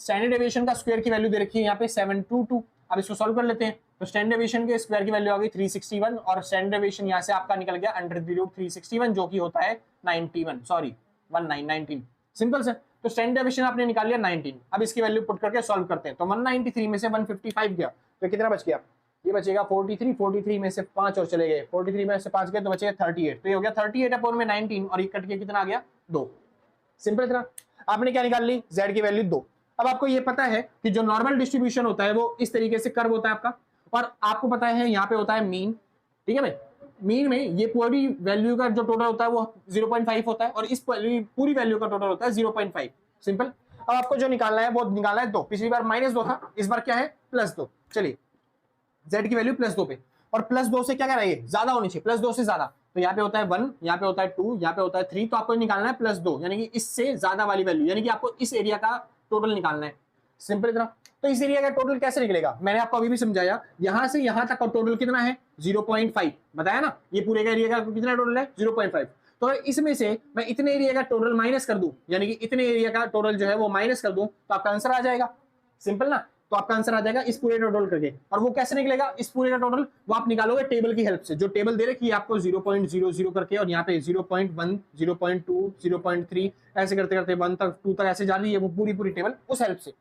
स्टैंडर्ड डेविएशन का स्क्वायर की वैल्यू दे रखी है यहाँ पे 722। अब इसको सॉल्व कर लेते हैं, तो स्टैंडर्ड डेविएशन के स्क्वायर की वैल्यू आ गई 361 और स्टैंडर्ड डेविएशन यहाँ से आपका निकल गया अंडर द रूट 361 जो कि होता है 91, सॉरी 19 सिंपल सर। तो स्टैंडर्ड डेविएशन आपने निकाल लिया 19। अब इसकी वैल्यू पुट करके सॉल्व करते हैं, तो 193 में से 155 गया तो कितना बच गया, ये बचेगा 43, 43 में से 5 और चले गए, 43 में से 5 गए तो बचेगा 38, तो ये हो गया 38 अपॉन में 19 और ये कट के कितना आ गया 2। सिंपल इतना, आपने क्या निकाल ली, z की वैल्यू 2। अब आपको ये पता है कि जो नॉर्मल डिस्ट्रीब्यूशन होता है वो इस तरीके से कर्व होता है आपका, और आपको पता है यहाँ पे होता है मीन, ठीक है भाई। मीन में ये पूरी वैल्यू का जो टोटल होता है वो 0.5 होता है और इस पूरी वैल्यू का टोटल होता है 0.5। सिंपल। अब आपको जो निकालना है वो निकालना है 2, पिछली बार -2 था, इस बार क्या है +2। चलिए z की वैल्यू +2 पे, और +2 से क्या कह रहा है, ज्यादा होनी चाहिए, +2 से ज्यादा, तो यहाँ पे होता है 1, यहाँ पे होता है 2, यहाँ पे होता है 3, तो आपको निकालना है +2 यानी कि इससे ज्यादा वाली वैल्यू, यानी कि आपको इस एरिया का टोटल निकालना है। सिंपल इतना। तो इस एरिया का टोटल कैसे निकलेगा, मैंने आपको अभी भी समझाया, यहां से यहां तक का टोटल कितना है 0.5 बताया ना, ये पूरे का एरिया का कितना टोटल है 0.5। तो इसमें से मैं इतने एरिया का टोटल माइनस कर दूं, यानी कि इतने एरिया का टोटल जो है वो माइनस कर दूं, तो आपका आंसर आ जाएगा। सिंपल ना, तो आपका आंसर आ जाएगा इस पूरे का टोटल करके। और वो कैसे निकलेगा इस पूरे का टोटल, वो आप निकालोगे टेबल की हेल्प से, जो टेबल दे रखी है आपको 0.00 करके, और यहाँ पे 0.1, 0.2, 0.3 ऐसे करते करते 1 तक 2 तक ऐसे जा रही है वो पूरी टेबल उस हेल्प से।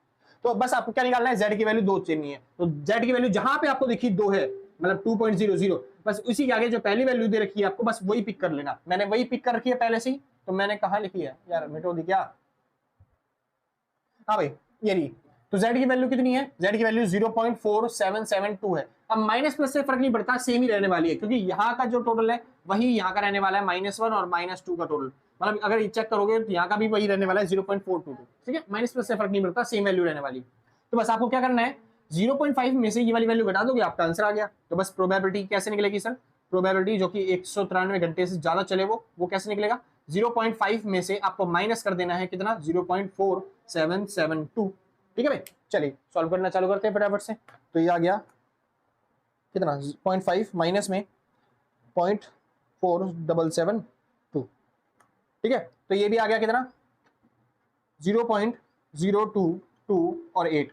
तो बस आपको क्या निकालना है, z की वैल्यू 2 चाहिए है, तो z की वैल्यू जहां पे आपको देखी 2 है, मतलब 2.00, बस उसी के आगे जो पहली वैल्यू दे रखी है आपको बस वही पिक कर लेना। मैंने वही पिक कर रखी है पहले से ही, तो मैंने कहा लिखी है यार, मिटो दी क्या, हाँ भाई ये रही। तो z की वैल्यू कितनी है, z की वैल्यू 0.4772 है। अब माइनस प्लस से फर्क नहीं पड़ता, सेम ही रहने वाली है, क्योंकि यहाँ का जो टोटल है वही यहाँ का रहने वाला है -1 और -2 का टोटल, मतलब अगर चेक करोगे तो यहाँ का भी वही रहने वाला है 0.422, ठीक है, माइनस प्लस से फर्क नहीं पड़ता, सेम वैल्यू रहने वाली। तो बस आपको क्या करना है, 0.5 में से ये वाली वैल्यू घटा दोगे, आपका आंसर आ गया। तो बस प्रोबेबिलिटी कैसे निकलेगी सर, प्रोबेबिलिटी जो कि 193 घंटे से ज्यादा चले वो कैसे निकलेगा, 0.5 में से आपको माइनस कर देना है कितना 0.4772, ठीक है भाई। चलिए सॉल्व करना चालू करते हैं फटाफट से। तो ये आ गया कितना 0.5 माइनस में 0.4772, ठीक है। तो ये भी आ गया कितना 0.022 और 8।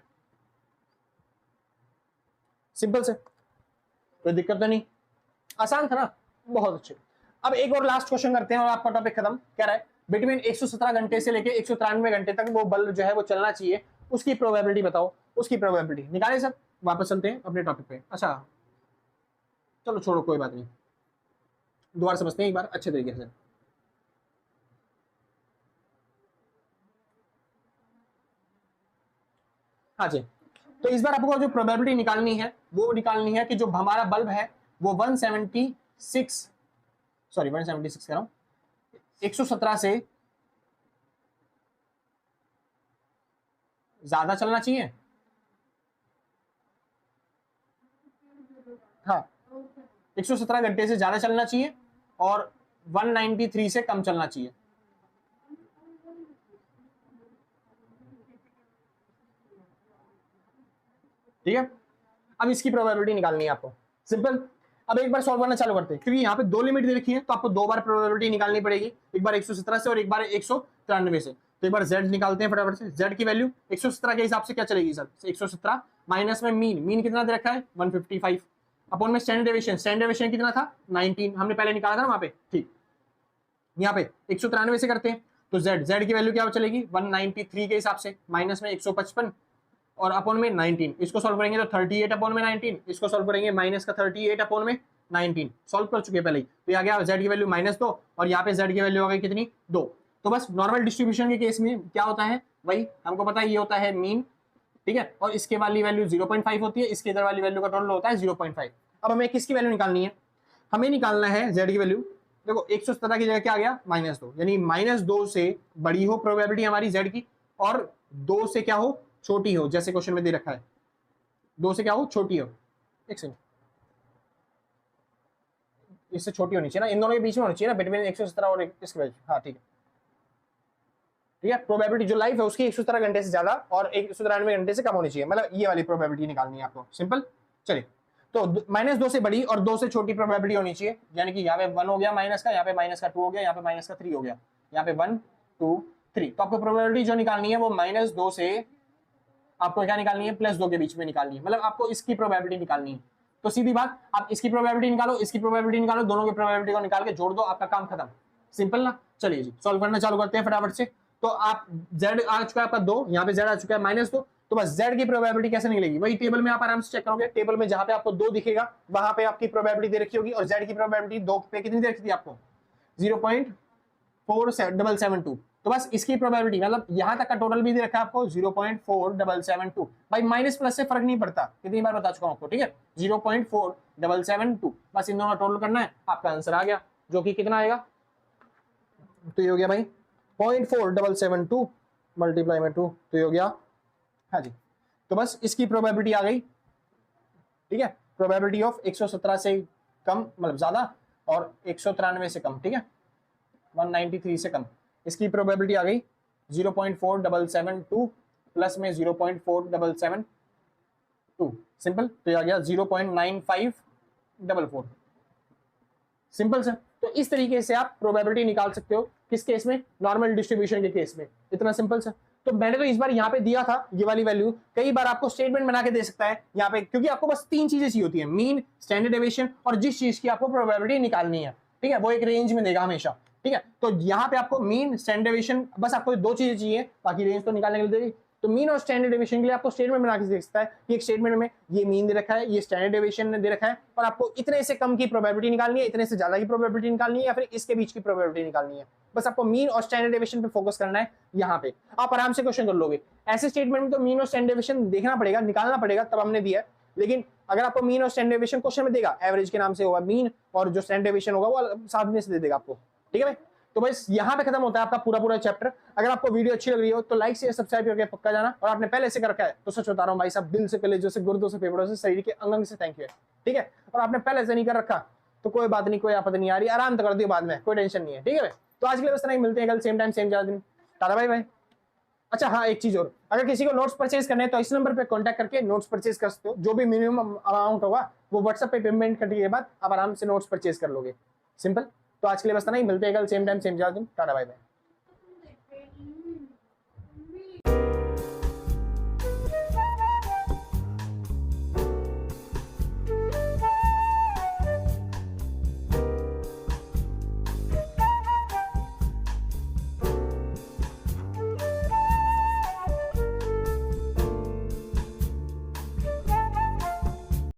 सिंपल से, कोई दिक्कत तो नहीं, आसान था ना, बहुत अच्छे। अब एक और लास्ट क्वेश्चन करते हैं और आपका टॉपिक खत्म। कह रहा है बिटवीन 117 घंटे से लेके 193 घंटे तक वो बल्ब जो है वो चलना चाहिए, उसकी प्रोबेबिलिटी बताओ, उसकी प्रोबेबिलिटी निकाले सर। वापस चलते हैं अपने टॉपिक पे। अच्छा चलो छोड़ो कोई बात नहीं, दोबारा समझते हैं एक बार अच्छे तरीके से। हाँ जी, तो इस बार आपको जो प्रोबेबिलिटी निकालनी है वो निकालनी है कि जो हमारा बल्ब है वो 176 कह रहा हूं 117 से ज्यादा चलना चाहिए। हाँ 117 घंटे से ज्यादा चलना चाहिए और 193 से कम चलना चाहिए। ठीक है, अब इसकी प्रोबेबिलिटी निकालनी है आपको, सिंपल। अब एक बार सॉल्व करना चालू करते हैं, क्योंकि यहाँ पे 2 लिमिट दे रखी है तो आपको 2 बार प्रोबेबिलिटी निकालनी पड़ेगी, एक बार 117 से और एक बार 193 से। तो एक बार z निकालते हैं फटाफट से। z की वैल्यू 117 के हिसाब से क्या चलेगी सर, 117 माइनस में मीन कितना दे रखा है 155, अपॉन में स्टैंडर्ड डेविएशन कितना था 19, हमने पहले निकाला था ना वहां पे, ठीक। यहाँ पे 193 से करते हैं तो z की वैल्यू क्या चलेगी 193 के हिसाब से, माइनस में 155 और अपॉन में 19, इसको सॉल्व करेंगे तो 38 अपॉन में 19, इसको सॉल्व करेंगे माइनस का 38 अपॉन में 19, सॉल्व कर चुके पहले ही। तो यहाँ गया z की वैल्यू -2 और यहाँ पे z की वैल्यू हो गई कितनी 2। तो बस नॉर्मल डिस्ट्रीब्यूशन के केस में क्या होता है, वही हमको पता है, ये होता है मीन, ठीक है, और इसके वाली वैल्यू 0.5 होती है, इसके इधर वाली वैल्यू का टोटल होता है 0.5। अब हमें किसकी वैल्यू निकालनी है, हमें निकालना है z की वैल्यू। देखो 117 की जगह क्या आ गया -2, यानी -2 से बड़ी हो प्रोबेबिलिटी हमारी z की और 2 से क्या हो छोटी हो, जैसे क्वेश्चन में दे रखा है 2 से क्या हो छोटी हो। एक सेकंड, इससे छोटी होनी चाहिए ना, इन दोनों के बीच में होनी चाहिए ना, बिटवीन 117 और इसके बीच। हाँ ठीक है, ठीक है, प्रोबेबिलिटी जो लाइफ है उसकी 117 घंटे से ज्यादा और 193 घंटे से कम होनी चाहिए, मतलब ये वाली प्रोबेबिलिटी निकालनी है आपको, सिंपल। चलिए तो -2 से बड़ी और 2 से छोटी प्रोबेबिलिटी होनी चाहिए, यानी कि यहाँ पे 1 हो गया माइनस का, यहाँ पे -2 हो गया, यहाँ पे -3 हो गया, यहाँ पे 1 2 3। तो आपको प्रोबेबिलिटी जो निकालनी है वो -2 से आपको क्या निकालनी है, +2 के बीच में निकालनी है, मतलब आपको इसकी प्रोबेबिलिटी निकालनी है। तो सीधी बात, आप इसकी प्रोबेबिलिटी निकालो, इसकी प्रोबेबिलिटी निकालो, दोनों की प्रोबेबिलिटी को निकाल के जोड़ दो, आपका काम खत्म। सिंपल ना। चलिए जी सॉल्व करना चालू करते हैं फटाफट से। तो आप z आ चुका है आपका 2, यहाँ पे z आ चुका है -2, तो बस z की प्रोबेबिलिटी कैसे निकलेगी, वही टेबल में आप आराम से चेक करोगे। टेबल में जहां पे आपको 2 दिखेगा वहां पे आपकी प्रोबेबिलिटी दे रखी होगी, और z की प्रोबेबिलिटी 2 पे कितनी दे रखी थी आपको, 0.4772। तो बस इसकी प्रोबेबिलिटी मतलब यहां तक का टोटल भी दे रखा है आपको 0.4772। भाई माइनस प्लस से फर्क नहीं पड़ता, कितनी बार बता चुका हूं आपको, ठीक है। 0.4772, बस इन दोनों टोटल करना है, आपका आंसर आ गया, जो कि कितना आएगा, तो ये हो गया भाई 0.4772 मल्टीप्लाई में 2, तो ये हो गया, हाँ जी। तो बस इसकी प्रोबेबिलिटी आ गई, ठीक है। प्रोबेबिलिटी ऑफ 117 से कम मतलब ज्यादा, और 193 से कम, ठीक है, 193 से कम, इसकी प्रोबेबिलिटी आ गई 0.4772 प्लस में 0.4772, सिंपल। तो ये आ गया 0.9544, सिंपल सर। तो इस तरीके से आप प्रोबेबिलिटी निकाल सकते हो, किस केस में, नॉर्मल डिस्ट्रीब्यूशन के केस में, इतना सिंपल सर। तो मैंने तो इस बार यहाँ पे दिया था ये वाली वैल्यू, कई बार आपको स्टेटमेंट बना के दे सकता है यहाँ पे, क्योंकि आपको बस 3 चीजें चाहिए होती है, मीन, स्टैंडर्ड डेविएशन और जिस चीज की आपको प्रोबेबिलिटी निकालनी है, ठीक है, वो एक रेंज में देगा हमेशा, ठीक है। तो यहाँ पे आपको मीन, स्टैंडर्ड डेविएशन, बस आपको 2 चीजें चाहिए, बाकी रेंज तो निकालने के लिए देगी। तो मीन और स्टैंडर्ड डेविएशन के लिए आपको स्टेटमेंट बना के दे सकता है कि एक स्टेटमेंट में ये मीन दे रखा है, ये स्टैंडर्ड डेविएशन ने दे रखा है, और आपको इतने से कम की प्रोबेबिलिटी निकालनी है, इतने से ज्यादा की प्रोबेबिलिटी निकालनी है, या फिर इसके बीच की प्रोबेबिलिटी निकालनी है। बस आपको मीन और स्टैंडर्ड डेविएशन पे फोकस करना है, यहाँ पे आप आराम से क्वेश्चन कर लोगे। ऐसे स्टेटमेंट में तो मीन और स्टैंडर्ड डेविएशन देखना पड़ेगा, निकालना पड़ेगा, तब हमने दिया है। लेकिन अगर आपको मीन और स्टैंडर्ड डेविएशन क्वेश्चन में देगा, एवरेज के नाम से होगा मीन, और जो स्टैंडर्ड डेविएशन होगा वो सामने से दे देगा आपको, ठीक है भाई। तो बस यहाँ पे खत्म होता है आपका पूरा चैप्टर। अगर आपको वीडियो अच्छी लग रही हो तो लाइक शेयर सब्सक्राइब करके पक्का जाना, और आपने पहले से कर रखा है तो सच बता रहा हूँ भाई साहब, दिल से, कलेजों से, गुर्दों से, फेफड़ों से, शरीर के अंग से थैंक यू है, ठीक है। और आपने पहले से नहीं कर रखा तो कोई बात नहीं, कोई आपत्ति नहीं आ रही, आराम तो कर दियो बाद में, कोई टेंशन नहीं है, ठीक है भाई। तो आज के लिए बस नहीं, मिलते हैं कल सेम टाइम सेम दिन, टाटा बाय बाय। अच्छा हाँ, एक चीज और, अगर किसी को नोट्स परचेज करने हैं तो इस नंबर पे कांटेक्ट करके नोट्स परचेज कर सकते हो। जो भी मिनिमम अमाउंट होगा वो व्हाट्सएप पे पेमेंट करने के बाद आप आराम से नोट्स परचेज कर लोगे, सिंपल। तो आज के लिए बस नहीं, मिलते हैं कल सेम टाइम सेम दिन, टाटा बाय बाय।